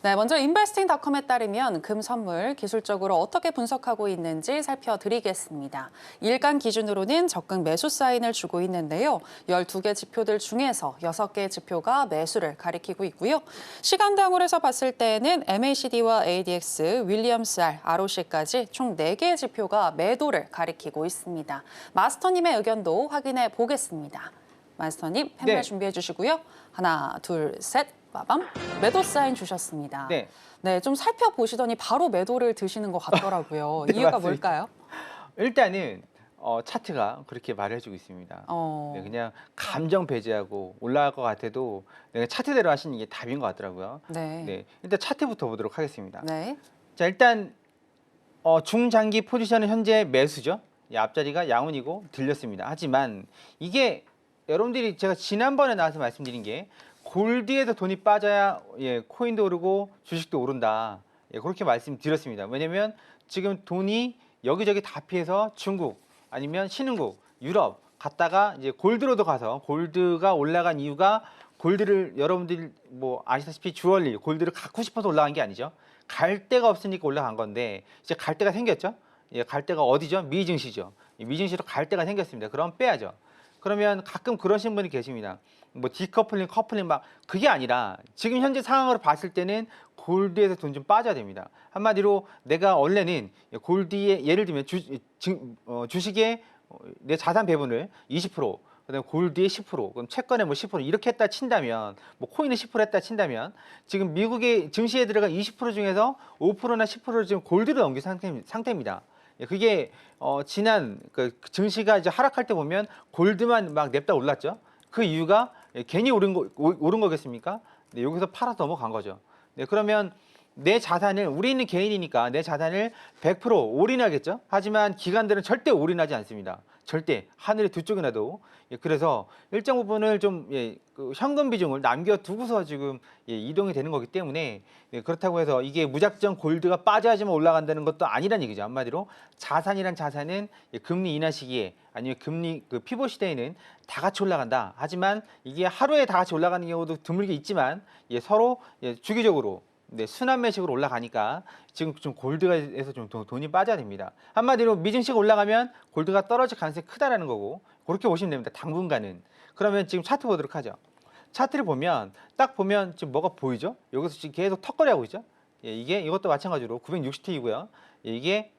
네, 먼저 investing.com에 따르면 금 선물 기술적으로 어떻게 분석하고 있는지 살펴드리겠습니다. 일간 기준으로는 적극 매수 사인을 주고 있는데요. 12개 지표들 중에서 6개의 지표가 매수를 가리키고 있고요. 시간당으로 해서 봤을 때는 MACD와 ADX, 윌리엄스R, ROC까지 총 4개의 지표가 매도를 가리키고 있습니다. 마스터님의 의견도 확인해 보겠습니다. 마스터님, 펜말 네. 준비해 주시고요. 하나, 둘, 셋. 빠밤 매도 사인 주셨습니다. 네. 네, 좀 살펴보시더니 바로 매도를 드시는 것 같더라고요. 네, 이유가 맞습니다. 뭘까요? 일단은 차트가 그렇게 말해주고 있습니다. 네, 그냥 감정 배제하고 올라갈 것 같아도 내가 차트대로 하시는 게 답인 것 같더라고요. 네. 네, 일단 차트부터 보도록 하겠습니다. 네. 자, 일단 중장기 포지션은 현재 매수죠. 이 앞자리가 양운이고 들렸습니다. 하지만 이게 여러분들이 제가 지난번에 나와서 말씀드린 게 골드에서 돈이 빠져야 코인도 오르고 주식도 오른다. 그렇게 말씀드렸습니다. 왜냐면 지금 돈이 여기저기 다 피해서 중국 아니면 신흥국, 유럽 갔다가 이제 골드로도 가서 골드가 올라간 이유가 골드를 여러분들이 뭐 아시다시피 주얼리 골드를 갖고 싶어서 올라간 게 아니죠. 갈 데가 없으니까 올라간 건데 이제 갈 데가 생겼죠. 갈 데가 어디죠? 미증시죠. 미증시로 갈 데가 생겼습니다. 그럼 빼야죠. 그러면 가끔 그러신 분이 계십니다. 뭐 디커플링, 커플링 막 그게 아니라 지금 현재 상황으로 봤을 때는 골드에서 돈 좀 빠져야 됩니다. 한마디로 내가 원래는 골드에 예를 들면 주식에 내 자산 배분을 20%, 그다음에 골드에 10%, 그럼 채권에 뭐 10% 이렇게 했다 친다면, 뭐 코인에 10% 했다 친다면 지금 미국의 증시에 들어간 20% 중에서 5%나 10%를 지금 골드로 넘긴 상태입니다. 그게 지난 그 증시가 이제 하락할 때 보면 골드만 막 냅다 올랐죠. 그 이유가 괜히 오른 거겠습니까? 네, 여기서 팔아서 넘어간 거죠. 네, 그러면 내 자산을 우리는 개인이니까 내 자산을 100% 올인하겠죠. 하지만 기관들은 절대 올인하지 않습니다. 절대 하늘의 두 쪽이 나도. 그래서 일정 부분을 좀 그 현금 비중을 남겨두고서 지금 이동이 되는 거기 때문에 그렇다고 해서 이게 무작정 골드가 빠져야지만 올라간다는 것도 아니란 얘기죠. 한마디로 자산이란 자산은 금리 인하 시기에 아니면 금리 그 피봇 시대에는 다 같이 올라간다. 하지만 이게 하루에 다 같이 올라가는 경우도 드물게 있지만 서로 주기적으로 순환 매식으로 올라가니까 지금 좀 골드에서 좀 돈이 빠져야 됩니다. 한마디로 미증시가 올라가면 골드가 떨어질 가능성이 크다라는 거고 그렇게 보시면 됩니다. 당분간은. 그러면 지금 차트 보도록 하죠. 차트를 보면 딱 보면 지금 뭐가 보이죠? 여기서 지금 계속 턱걸이 하고 있죠? 이게 이것도 마찬가지로 960T이고요. 이게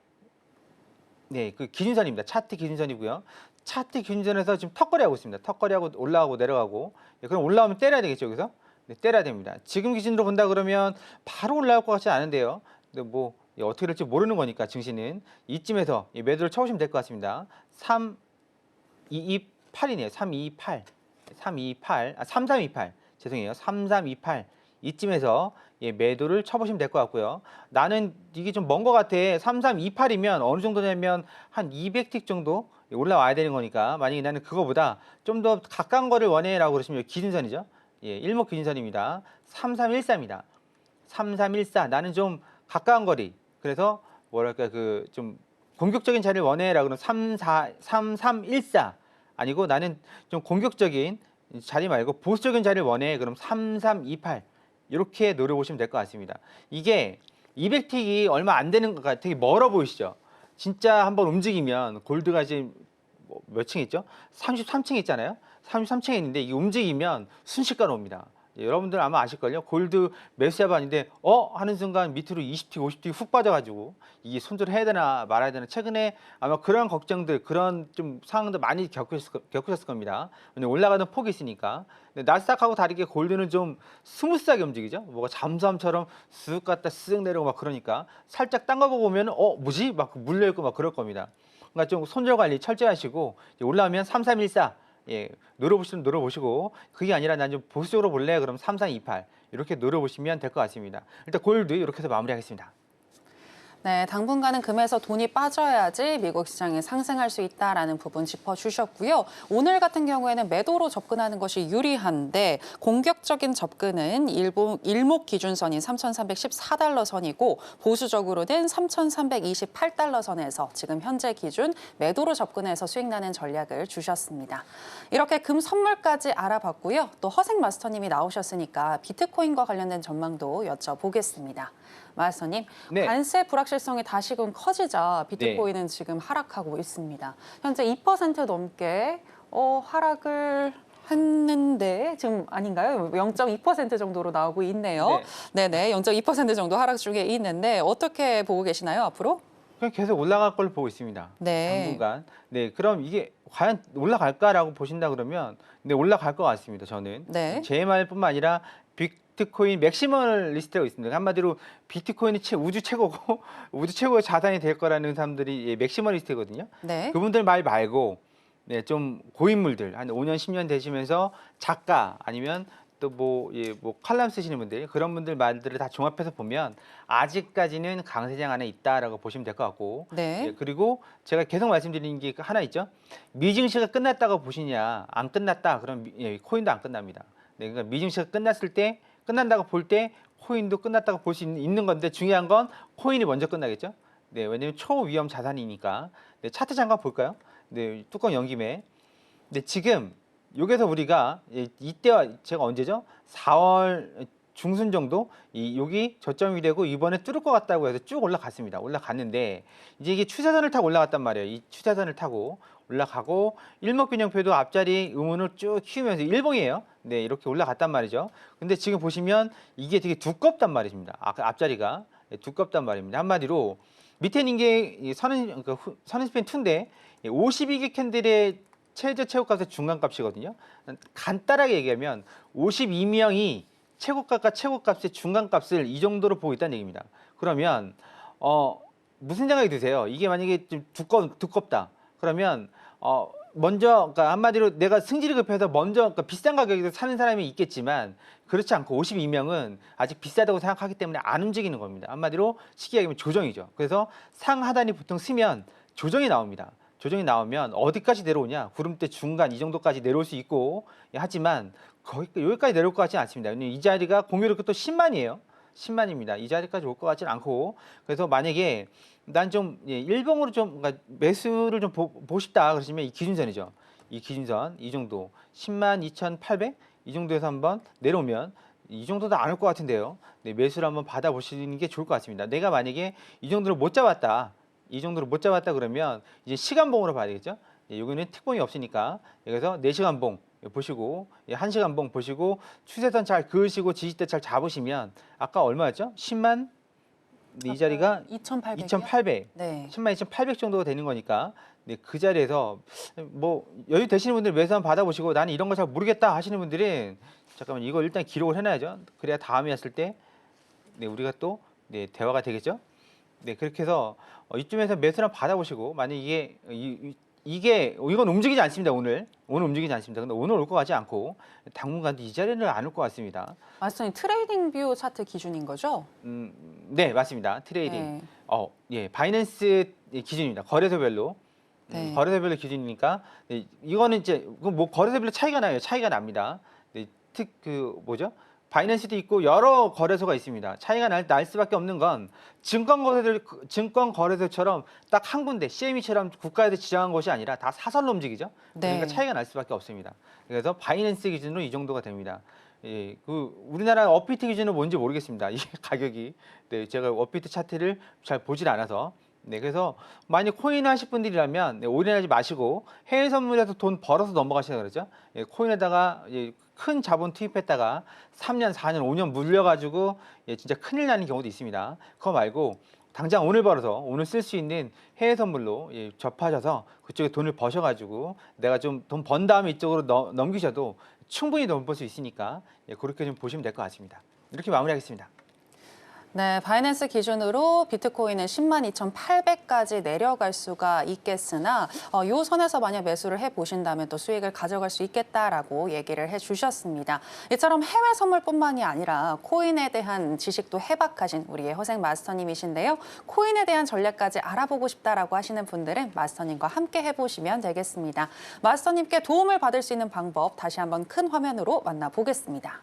그 기준선입니다. 차트 기준선이고요. 차트 기준선에서 지금 턱걸이 하고 있습니다. 턱걸이 하고 올라가고 내려가고. 그럼 올라오면 때려야 되겠죠, 여기서? 때려야 됩니다. 지금 기준으로 본다 그러면 바로 올라올 것 같지 않은데요. 근데 뭐 어떻게 될지 모르는 거니까 증시는 이쯤에서 매도를 쳐보시면 될 것 같습니다. 3228이네요. 3228. 3328. 죄송해요. 3328. 이쯤에서 매도를 쳐보시면 될 것 같고요. 나는 이게 좀 먼 것 같아. 3328이면 어느 정도냐면 한 200틱 정도 올라와야 되는 거니까 만약에 나는 그거보다 좀 더 가까운 거를 원해라고 그러시면 기준선이죠. 일목 기준선입니다. 3314입니다. 3314. 나는 좀 가까운 거리. 그래서 뭐랄까 그 좀 공격적인 자리를 원해라고 그러면 3314 아니고 나는 좀 공격적인 자리 말고 보수적인 자리를 원해. 그럼 3328 이렇게 노려보시면 될 것 같습니다. 이게 200틱이 얼마 안 되는 것 같아. 되게 멀어 보이시죠? 진짜 한번 움직이면 골드가 지금 몇 층 있죠? 33층 있잖아요. 33층에 있는데 이게 움직이면 순식간에 옵니다. 여러분들 아마 아실걸요? 골드 매수해봤는데 하는 순간 밑으로 20틱, 50틱 훅 빠져가지고 이게 손절을 해야 되나 말아야 되나 최근에 아마 그런 걱정들 그런 좀 상황들 많이 겪으셨을 겁니다. 올라가는 폭이 있으니까. 근데 나스닥하고 다르게 골드는 좀 스무스하게 움직이죠. 뭐가 잠수함처럼 쓱 갔다 쓱 내려오고 막 그러니까 살짝 딴 거 보고 보면 뭐지? 막 물려있고 막 그럴 겁니다. 그러니까 좀 손절 관리 철저히 하시고 올라오면 3314 노려보시면 노려보시고 그게 아니라 난 좀 보수적으로 볼래? 그럼 3328 이렇게 노려보시면 될 것 같습니다. 일단 골드 이렇게 해서 마무리하겠습니다. 네, 당분간은 금에서 돈이 빠져야지 미국 시장이 상승할 수 있다라는 부분 짚어주셨고요. 오늘 같은 경우에는 매도로 접근하는 것이 유리한데 공격적인 접근은 일목 기준선인 3,314달러 선이고 보수적으로는 3,328달러 선에서 지금 현재 기준 매도로 접근해서 수익 나는 전략을 주셨습니다. 이렇게 금 선물까지 알아봤고요. 또 허생 마스터님이 나오셨으니까 비트코인과 관련된 전망도 여쭤보겠습니다. 마스터님, 네. 관세 불확실성이 다시금 커지자 비트코인은 지금 하락하고 있습니다. 현재 2% 넘게 하락을 했는데 지금 아닌가요? 0.2% 정도로 나오고 있네요. 네네, 0.2% 정도 하락 중에 있는데 어떻게 보고 계시나요, 앞으로? 그냥 계속 올라갈 걸 보고 있습니다. 네. 당분간. 네, 그럼 이게 과연 올라갈까라고 보신다 그러면 네, 올라갈 것 같습니다. 저는. 네. 제 말뿐만 아니라 비트코인 맥시멀 리스트가 있습니다. 한마디로 비트코인이 우주 최고고 우주 최고의 자산이 될 거라는 사람들이 맥시멀 리스트거든요. 네. 그분들 말 말고 네, 좀 고인물들 한 5년, 10년 되시면서 작가 아니면 또 뭐 칼럼 쓰시는 분들 그런 분들 말들을 다 종합해서 보면 아직까지는 강세장 안에 있다라고 보시면 될 것 같고 네. 예, 그리고 제가 계속 말씀드리는 게 하나 있죠. 미증시가 끝났다고 보시냐 안 끝났다 그럼 코인도 안 끝납니다. 네, 그러니까 미증시가 끝났을 때 끝난다고 볼 때 코인도 끝났다고 볼 수 있는 건데 중요한 건 코인이 먼저 끝나겠죠. 네, 왜냐하면 초위험 자산이니까. 네, 차트 잠깐 볼까요? 네, 뚜껑 연 김에. 네, 지금 여기서 우리가 이때와 제가 언제죠? 4월 중순 정도 여기 저점이 되고 이번에 뚫을 것 같다고 해서 쭉 올라갔습니다. 올라갔는데 이제 이게 추세선을 타고 올라갔단 말이에요. 이 추세선을 타고 올라가고 일목균형표도 앞자리 음운을 쭉 키우면서 일봉이에요. 네, 이렇게 올라갔단 말이죠. 근데 지금 보시면 이게 되게 두껍단 말입니다. 앞자리가 두껍단 말입니다. 한마디로 밑에 있는 게 선행스팬 2인데 52개 캔들의 최저값의 중간값이거든요. 간단하게 얘기하면 52명이 최고값과 최고값의 중간값을 이 정도로 보고 있다는 얘기입니다. 그러면 무슨 생각이 드세요? 이게 만약에 좀 두껍다. 그러면 먼저 그러니까 한마디로 내가 승질이 급해서 먼저 그러니까 비싼 가격에서 사는 사람이 있겠지만 그렇지 않고 52명은 아직 비싸다고 생각하기 때문에 안 움직이는 겁니다. 한마디로 쉽게 얘기하면 조정이죠. 그래서 상하단이 보통 쓰면 조정이 나옵니다. 조정이 나오면 어디까지 내려오냐? 구름대 중간 이 정도까지 내려올 수 있고 하지만 여기까지 내려올 것 같지는 않습니다. 이 자리가 공교롭게 또 10만이에요. 10만입니다. 이 자리까지 올 것 같지는 않고 그래서 만약에 난 좀 일봉으로 좀 그러니까 매수를 좀 보고 싶다 그러시면 이 기준선이죠. 이 기준선 이 정도 10만 2,800 이 정도에서 한번 내려오면 이 정도도 안 올 것 같은데요. 네, 매수를 한번 받아보시는 게 좋을 것 같습니다. 내가 만약에 이 정도로 못 잡았다. 이 정도로 못 잡았다 그러면 이제 시간봉으로 봐야 되겠죠. 여기는 특봉이 없으니까 여기서 4시간봉 보시고 1시간봉 보시고 추세선 잘 그으시고 지지대 잘 잡으시면 아까 얼마였죠? 10만 이 자리가 2,800. 네. 10만 2,800 정도가 되는 거니까 네, 그 자리에서 뭐 여유 되시는 분들 매수 한번 받아보시고 나는 이런 거 잘 모르겠다 하시는 분들은 잠깐만 이거 일단 기록을 해놔야죠. 그래야 다음에 왔을 때 네, 우리가 또 네, 대화가 되겠죠. 네, 그렇게 해서 이쯤에서 매수를 한번 받아보시고 만약 이건 움직이지 않습니다. 오늘 움직이지 않습니다. 근데 오늘 올 것 같지 않고 당분간도 이 자리는 안 올 것 같습니다. 마스터님 트레이딩 뷰 차트 기준인 거죠? 네, 맞습니다. 트레이딩. 네. 예, 바이낸스 기준입니다. 거래소별로. 네. 거래소별로 기준이니까 네, 이거는 이제 뭐 거래소별로 차이가 나요. 차이가 납니다. 네, 뭐죠? 바이낸스도 있고 여러 거래소가 있습니다. 차이가 날 수밖에 없는 건 증권 거래소처럼 딱 한 군데 CME처럼 국가에서 지정한 것이 아니라 다 사설로 움직이죠. 그러니까 네. 차이가 날 수밖에 없습니다. 그래서 바이낸스 기준으로 이 정도가 됩니다. 예, 우리나라 업비트 기준은 뭔지 모르겠습니다. 이 가격이 네, 제가 업비트 차트를 잘 보질 않아서 네, 그래서 만약 코인 하실 분들이라면 네, 올인하지 마시고 해외 선물에서 돈 벌어서 넘어가시라 그러죠. 예, 코인에다가 큰 자본 투입했다가 3년, 4년, 5년 물려가지고 진짜 큰일 나는 경우도 있습니다. 그거 말고 당장 오늘 벌어서 오늘 쓸 수 있는 해외 선물로 접하셔서 그쪽에 돈을 버셔가지고 내가 좀 돈 번 다음에 이쪽으로 넘기셔도 충분히 돈 벌 수 있으니까 그렇게 좀 보시면 될 것 같습니다. 이렇게 마무리하겠습니다. 네, 바이낸스 기준으로 비트코인은 102,800까지 내려갈 수가 있겠으나 이 선에서 만약 매수를 해보신다면 또 수익을 가져갈 수 있겠다라고 얘기를 해주셨습니다. 이처럼 해외 선물뿐만이 아니라 코인에 대한 지식도 해박하신 우리의 허생 마스터님이신데요. 코인에 대한 전략까지 알아보고 싶다라고 하시는 분들은 마스터님과 함께 해보시면 되겠습니다. 마스터님께 도움을 받을 수 있는 방법 다시 한번 큰 화면으로 만나보겠습니다.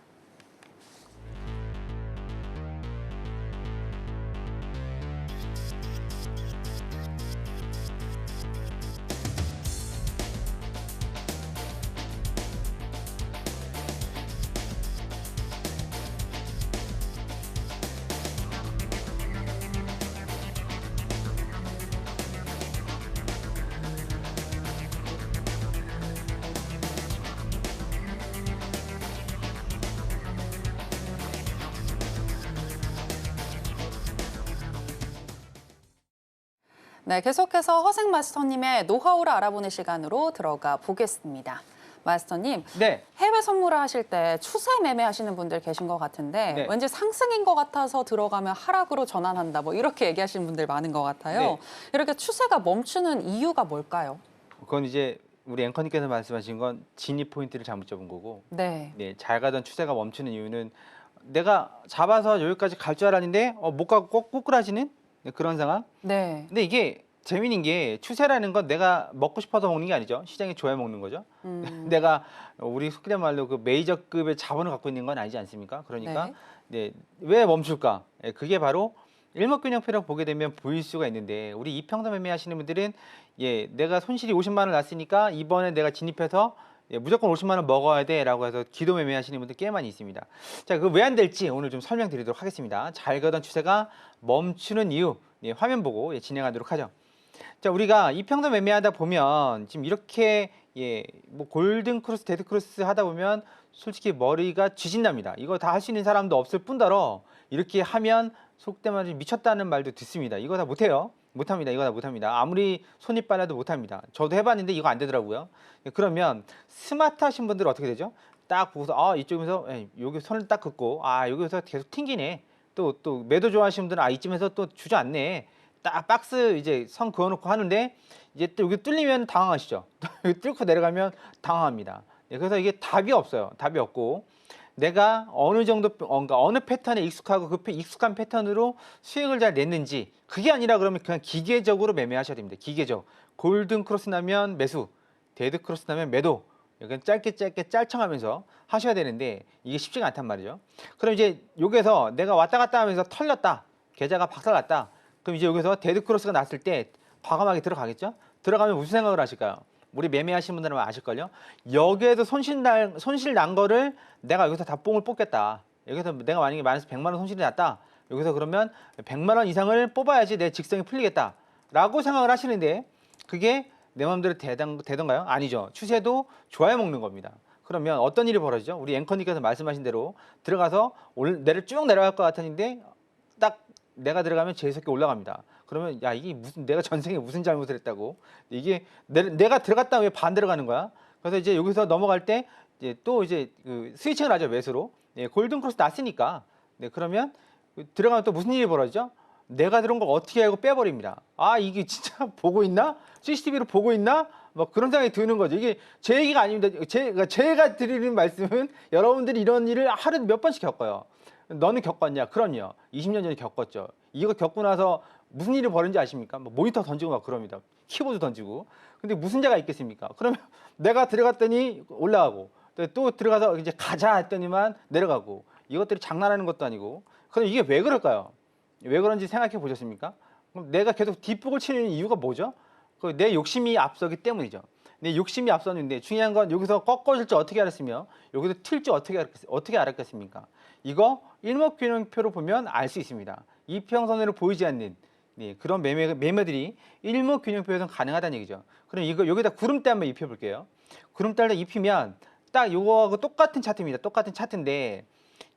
네, 계속해서 허생 마스터님의 노하우를 알아보는 시간으로 들어가 보겠습니다. 마스터님, 네. 해외 선물을 하실 때 추세 매매하시는 분들 계신 것 같은데 네. 왠지 상승인 것 같아서 들어가면 하락으로 전환한다 뭐 이렇게 얘기하시는 분들 많은 것 같아요. 네. 이렇게 추세가 멈추는 이유가 뭘까요? 그건 이제 우리 앵커님께서 말씀하신 건 진입 포인트를 잘못 잡은 거고, 네. 네, 잘 가던 추세가 멈추는 이유는 내가 잡아서 여기까지 갈 줄 알았는데 못 가고 꼭 꼬꾸라지는 그런 상황. 네. 근데 이게 재미있는 게 추세라는 건 내가 먹고 싶어서 먹는 게 아니죠. 시장이 좋아야 먹는 거죠. 내가 우리 속기란 말로 그 메이저급의 자본을 갖고 있는 건 아니지 않습니까? 그러니까 네, 왜 멈출까? 그게 바로 일목균형표라고 보게 되면 보일 수가 있는데 우리 이평선 매매하시는 분들은 내가 손실이 50만 원 났으니까 이번에 내가 진입해서 무조건 50만 원 먹어야 돼라고 해서 기도 매매하시는 분들 꽤 많이 있습니다. 자, 그 왜 안 될지 오늘 좀 설명드리도록 하겠습니다. 잘 가던 추세가 멈추는 이유 화면 보고 진행하도록 하죠. 자, 우리가 이평선 매매하다 보면 지금 이렇게 뭐 골든 크로스, 데드 크로스 하다 보면 솔직히 머리가 쥐진납니다. 이거 다 할 수 있는 사람도 없을 뿐더러 이렇게 하면 속된 말이 미쳤다는 말도 듣습니다. 이거 다 못해요. 못합니다. 이거 다 못합니다. 아무리 손이 빨라도 못합니다. 저도 해봤는데 이거 안 되더라고요. 그러면 스마트하신 분들은 어떻게 되죠? 딱 보고서 이쪽에서 여기 손을 딱 긋고 여기서 계속 튕기네. 또 매도 좋아하시는 분들은 이쯤에서 또 주저앉네. 딱 박스 이제 선 그어놓고 하는데 이제 또 여기 뚫리면 당황하시죠. 여기 뚫고 내려가면 당황합니다. 그래서 이게 답이 없어요. 답이 없고 내가 어느 정도 그러니까 어느 패턴에 익숙하고 그 익숙한 패턴으로 수익을 잘 냈는지 그게 아니라 그러면 그냥 기계적으로 매매하셔야 됩니다. 기계적. 골든 크로스 나면 매수, 데드 크로스 나면 매도. 이건 짧게 짤청하면서 하셔야 되는데 이게 쉽지가 않단 말이죠. 그럼 이제 여기서 내가 왔다 갔다 하면서 털렸다. 계좌가 박살났다. 그럼 이제 여기서 데드 크로스가 났을 때 과감하게 들어가겠죠? 들어가면 무슨 생각을 하실까요? 우리 매매하시는 분들은 아실걸요? 여기에서 손실 난 거를 내가 여기서 다 뽕을 뽑겠다. 여기서 내가 만약에 마이너스 100만 원 손실이 났다. 여기서 그러면 100만 원 이상을 뽑아야지 내 직성이 풀리겠다. 라고 생각을 하시는데 그게 내 마음대로 되던가요? 아니죠. 추세도 좋아야 먹는 겁니다. 그러면 어떤 일이 벌어지죠? 우리 앵커님께서 말씀하신 대로 들어가서 쭉 내려갈 것 같았는데 딱 내가 들어가면 재수없게 올라갑니다. 그러면 이게 무슨 내가 전생에 무슨 잘못을 했다고 이게 내가 들어갔다 왜 반대로 가는 거야? 그래서 이제 여기서 넘어갈 때 또 그 스위칭을 하죠. 매수로. 골든 크로스 났으니까. 그러면 들어가면 또 무슨 일이 벌어지죠? 내가 들어온 걸 어떻게 알고 빼버립니다. 이게 진짜 보고 있나? CCTV로 보고 있나? 뭐 그런 생각이 드는 거죠. 이게 제 얘기가 아닙니다. 제가 드리는 말씀은 여러분들이 이런 일을 하루에 몇 번씩 겪어요. 너는 겪었냐? 그럼요. 20년 전에 겪었죠. 이거 겪고 나서 무슨 일이 벌어진지 아십니까? 뭐 모니터 던지고 막 그럽니다. 키보드 던지고. 근데 무슨 죄가 있겠습니까? 그러면 내가 들어갔더니 올라가고 또 들어가서 이제 가자 했더니만 내려가고 이것들이 장난하는 것도 아니고 그럼 이게 왜 그럴까요? 왜 그런지 생각해 보셨습니까? 그럼 내가 계속 뒷북을 치는 이유가 뭐죠? 내 욕심이 앞서기 때문이죠. 내 욕심이 앞섰는데 중요한 건 여기서 꺾어질 줄 어떻게 알았으며 여기서 튈 줄 어떻게 알았겠습니까? 이거 일목균형표로 보면 알 수 있습니다. 이평선으로 보이지 않는 그런 매매들이 일목균형표에서는 가능하다는 얘기죠. 그럼 이거 여기다 구름대 한번 입혀볼게요. 구름대를 입히면 딱 이거하고 똑같은 차트입니다. 똑같은 차트인데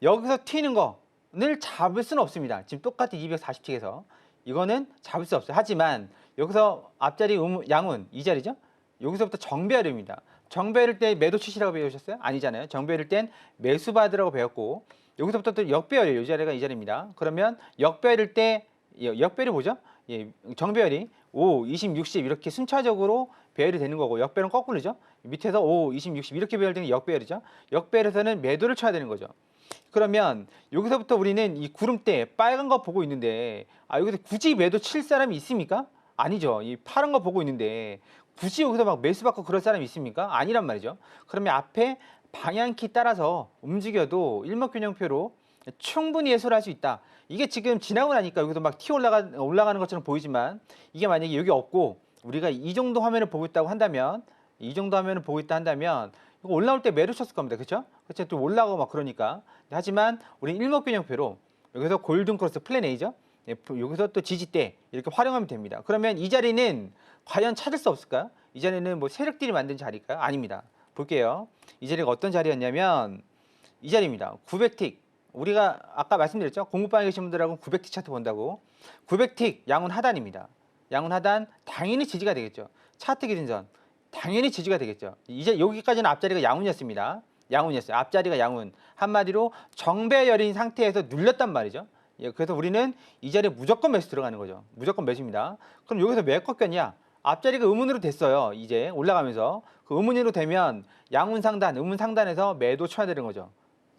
여기서 튀는 거를 잡을 수는 없습니다. 지금 똑같은 240틱에서 이거는 잡을 수 없어요. 하지만 여기서 앞자리 양운 이 자리죠. 여기서부터 정배열입니다. 정배열 때 매도 치시라고 배우셨어요? 아니잖아요. 정배열 땐 매수 받으라고 배웠고 여기서부터 또 역배열이에요. 이 자리가 이 자리입니다. 그러면 역배열일 때 역배열이 뭐죠? 예, 정배열이 5, 20, 60 이렇게 순차적으로 배열이 되는 거고 역배열은 거꾸로죠. 밑에서 5, 20, 60 이렇게 배열되는 게 역배열이죠. 역배열에서는 매도를 쳐야 되는 거죠. 그러면 여기서부터 우리는 이 구름대 빨간 거 보고 있는데 여기서 굳이 매도 칠 사람이 있습니까? 아니죠. 이 파란 거 보고 있는데 굳이 여기서 막 매수 받고 그럴 사람이 있습니까? 아니란 말이죠. 그러면 앞에 방향키 따라서 움직여도 일목균형표로 충분히 해소를 할 수 있다. 이게 지금 지나고 나니까 여기서 막 튀어 올라가는 것처럼 보이지만 이게 만약에 여기 없고 우리가 이 정도 화면을 보고 있다고 한다면 이거 올라올 때 매도 쳤을 겁니다. 그렇죠? 그렇죠? 또 올라가고 막 그러니까. 하지만 우리는 일목균형표로 여기서 골든 크로스 플랜 A죠. 예, 여기서 또 지지대 이렇게 활용하면 됩니다. 그러면 이 자리는 과연 찾을 수 없을까요? 이 자리는 뭐 세력들이 만든 자리일까요? 아닙니다. 볼게요. 이 자리가 어떤 자리였냐면 이 자리입니다. 900틱. 우리가 아까 말씀드렸죠. 공부방에 계신 분들하고 900틱 차트 본다고. 900틱 양훈 하단입니다. 양훈 하단 당연히 지지가 되겠죠. 차트 기준선 당연히 지지가 되겠죠. 이제 여기까지는 앞자리가 양훈이었습니다. 양훈이었어요. 앞자리가 양훈. 한마디로 정배열인 상태에서 눌렸단 말이죠. 예, 그래서 우리는 이 자리에 무조건 매수 들어가는 거죠. 무조건 매수입니다. 그럼 여기서 왜 꺾였냐? 앞자리가 의문으로 됐어요. 이제 올라가면서 그 의문으로 되면 양훈 상단, 의문 상단에서 매도 쳐야 되는 거죠.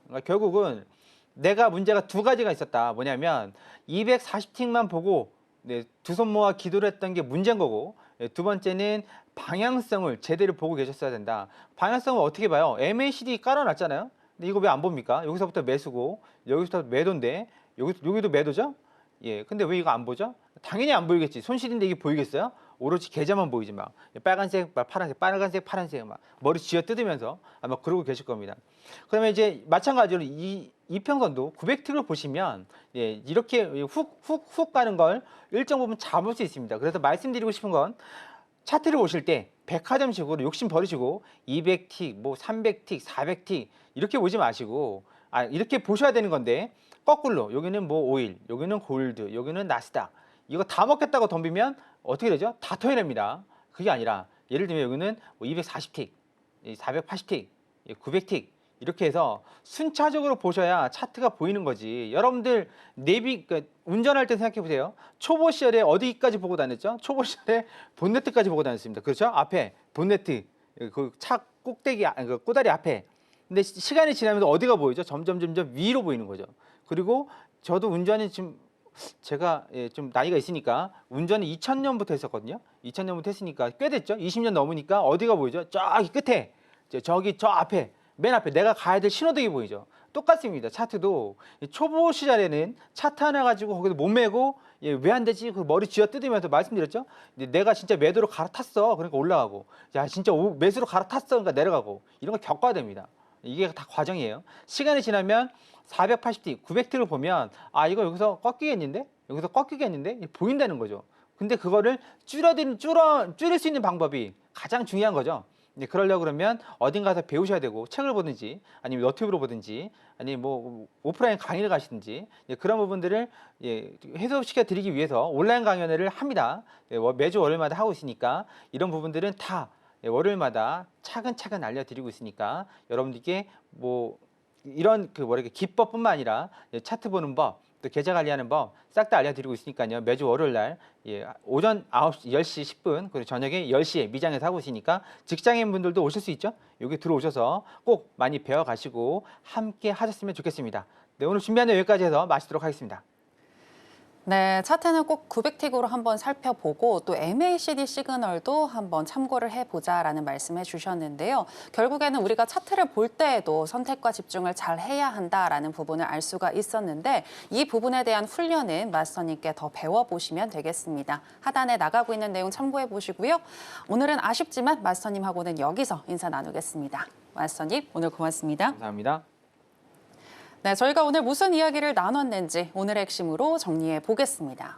그러니까 결국은 내가 문제가 두 가지가 있었다. 뭐냐면 240틱만 보고 두 손 모아 기도를 했던 게 문제인 거고, 두 번째는 방향성을 제대로 보고 계셨어야 된다. 방향성을 어떻게 봐요? MACD 깔아놨잖아요. 근데 이거 왜 안 봅니까? 여기서부터 매수고 여기서부터 매도인데 여기도 매도죠? 예, 근데 왜 이거 안 보죠? 당연히 안 보이겠지. 손실인데 이게 보이겠어요? 오로지 계좌만 보이지 막 빨간색, 막 파란색, 빨간색, 파란색 막 머리 쥐어 뜯으면서 아마 그러고 계실 겁니다. 그러면 이제 마찬가지로 이 이평선도 900틱을 보시면 예, 이렇게 훅 가는 걸 일정 부분 잡을 수 있습니다. 그래서 말씀드리고 싶은 건 차트를 보실 때 백화점식으로 욕심 버리시고 200틱, 뭐 300틱, 400틱 이렇게 보지 마시고 이렇게 보셔야 되는 건데 거꾸로 여기는 뭐 오일, 여기는 골드, 여기는 나스닥 이거 다 먹겠다고 덤비면 어떻게 되죠? 다 토해냅니다. 그게 아니라 예를 들면 여기는 뭐 240틱, 480틱, 900틱 이렇게 해서 순차적으로 보셔야 차트가 보이는 거지. 여러분들 그러니까 운전할 때 생각해 보세요. 초보 시절에 어디까지 보고 다녔죠? 초보 시절에 본네트까지 보고 다녔습니다. 그렇죠? 앞에 본네트, 그 차 꼭대기, 그 꼬다리 앞에. 근데 시간이 지나면서 어디가 보이죠? 점점 위로 보이는 거죠. 그리고 저도 운전이 지금 제가 좀 나이가 있으니까 운전은 2000년부터 했었거든요. 2000년부터 했으니까 꽤 됐죠. 20년 넘으니까 어디가 보이죠? 저기 끝에, 저기 저 앞에, 맨 앞에 내가 가야 될 신호등이 보이죠. 똑같습니다. 차트도 초보 시절에는 차트 하나 가지고 거기서 못 매고 왜 안 되지? 그 머리 쥐어 뜯으면서 말씀드렸죠. 내가 진짜 매도로 갈아탔어. 그러니까 올라가고, 야 진짜 매수로 갈아탔어. 그러니까 내려가고 이런 거 겪어야 됩니다. 이게 다 과정이에요. 시간이 지나면 480틱, 900틱을 보면 이거 여기서 꺾이겠는데? 여기서 꺾이겠는데? 보인다는 거죠. 근데 그거를 줄일 수 있는 방법이 가장 중요한 거죠. 그러려고 그러면 어딘 가서 배우셔야 되고 책을 보든지 아니면 너튜브로 보든지 아니면 뭐 오프라인 강의를 가시든지 그런 부분들을 해소시켜 드리기 위해서 온라인 강연회를 합니다. 매주 월요일마다 하고 있으니까 이런 부분들은 다 월요일마다 차근차근 알려드리고 있으니까 여러분들께 뭐 이런 기법뿐만 아니라 차트 보는 법, 또 계좌 관리하는 법 싹 다 알려드리고 있으니까요. 매주 월요일날 오전 9시, 10시 10분 그리고 저녁에 10시에 미장에서 하고 있으니까 직장인 분들도 오실 수 있죠. 여기 들어오셔서 꼭 많이 배워가시고 함께 하셨으면 좋겠습니다. 네, 오늘 준비한 내용 여기까지 해서 마치도록 하겠습니다. 네, 차트는 꼭 900틱으로 한번 살펴보고 또 MACD 시그널도 한번 참고를 해보자라는 말씀해 주셨는데요. 결국에는 우리가 차트를 볼 때에도 선택과 집중을 잘 해야 한다라는 부분을 알 수가 있었는데 이 부분에 대한 훈련은 마스터님께 더 배워보시면 되겠습니다. 하단에 나가고 있는 내용 참고해 보시고요. 오늘은 아쉽지만 마스터님하고는 여기서 인사 나누겠습니다. 마스터님, 오늘 고맙습니다. 감사합니다. 네, 저희가 오늘 무슨 이야기를 나눴는지 오늘의 핵심으로 정리해 보겠습니다.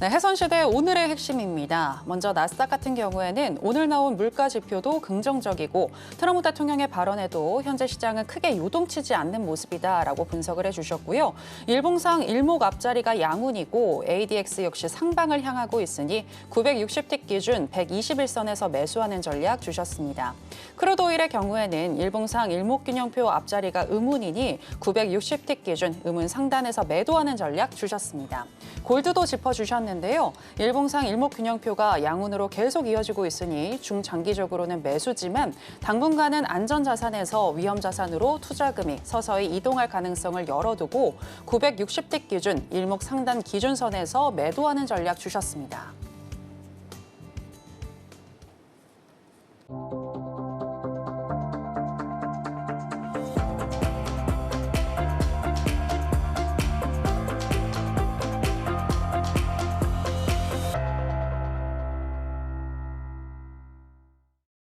네, 해선시대 오늘의 핵심입니다. 먼저 나스닥 같은 경우에는 오늘 나온 물가 지표도 긍정적이고 트럼프 대통령의 발언에도 현재 시장은 크게 요동치지 않는 모습이다라고 분석을 해주셨고요. 일봉상 일목 앞자리가 양운이고 ADX 역시 상방을 향하고 있으니 960틱 기준 121선에서 매수하는 전략 주셨습니다. 크루드 오일의 경우에는 일봉상 일목균형표 앞자리가 음운이니 960틱 기준 음운 상단에서 매도하는 전략 주셨습니다. 골드도 짚어주셨는데요. 일봉상 일목균형표가 양운으로 계속 이어지고 있으니 중장기적으로는 매수지만 당분간은 안전자산에서 위험자산으로 투자금이 서서히 이동할 가능성을 열어두고 960틱 기준 일목 상단 기준선에서 매도하는 전략 주셨습니다.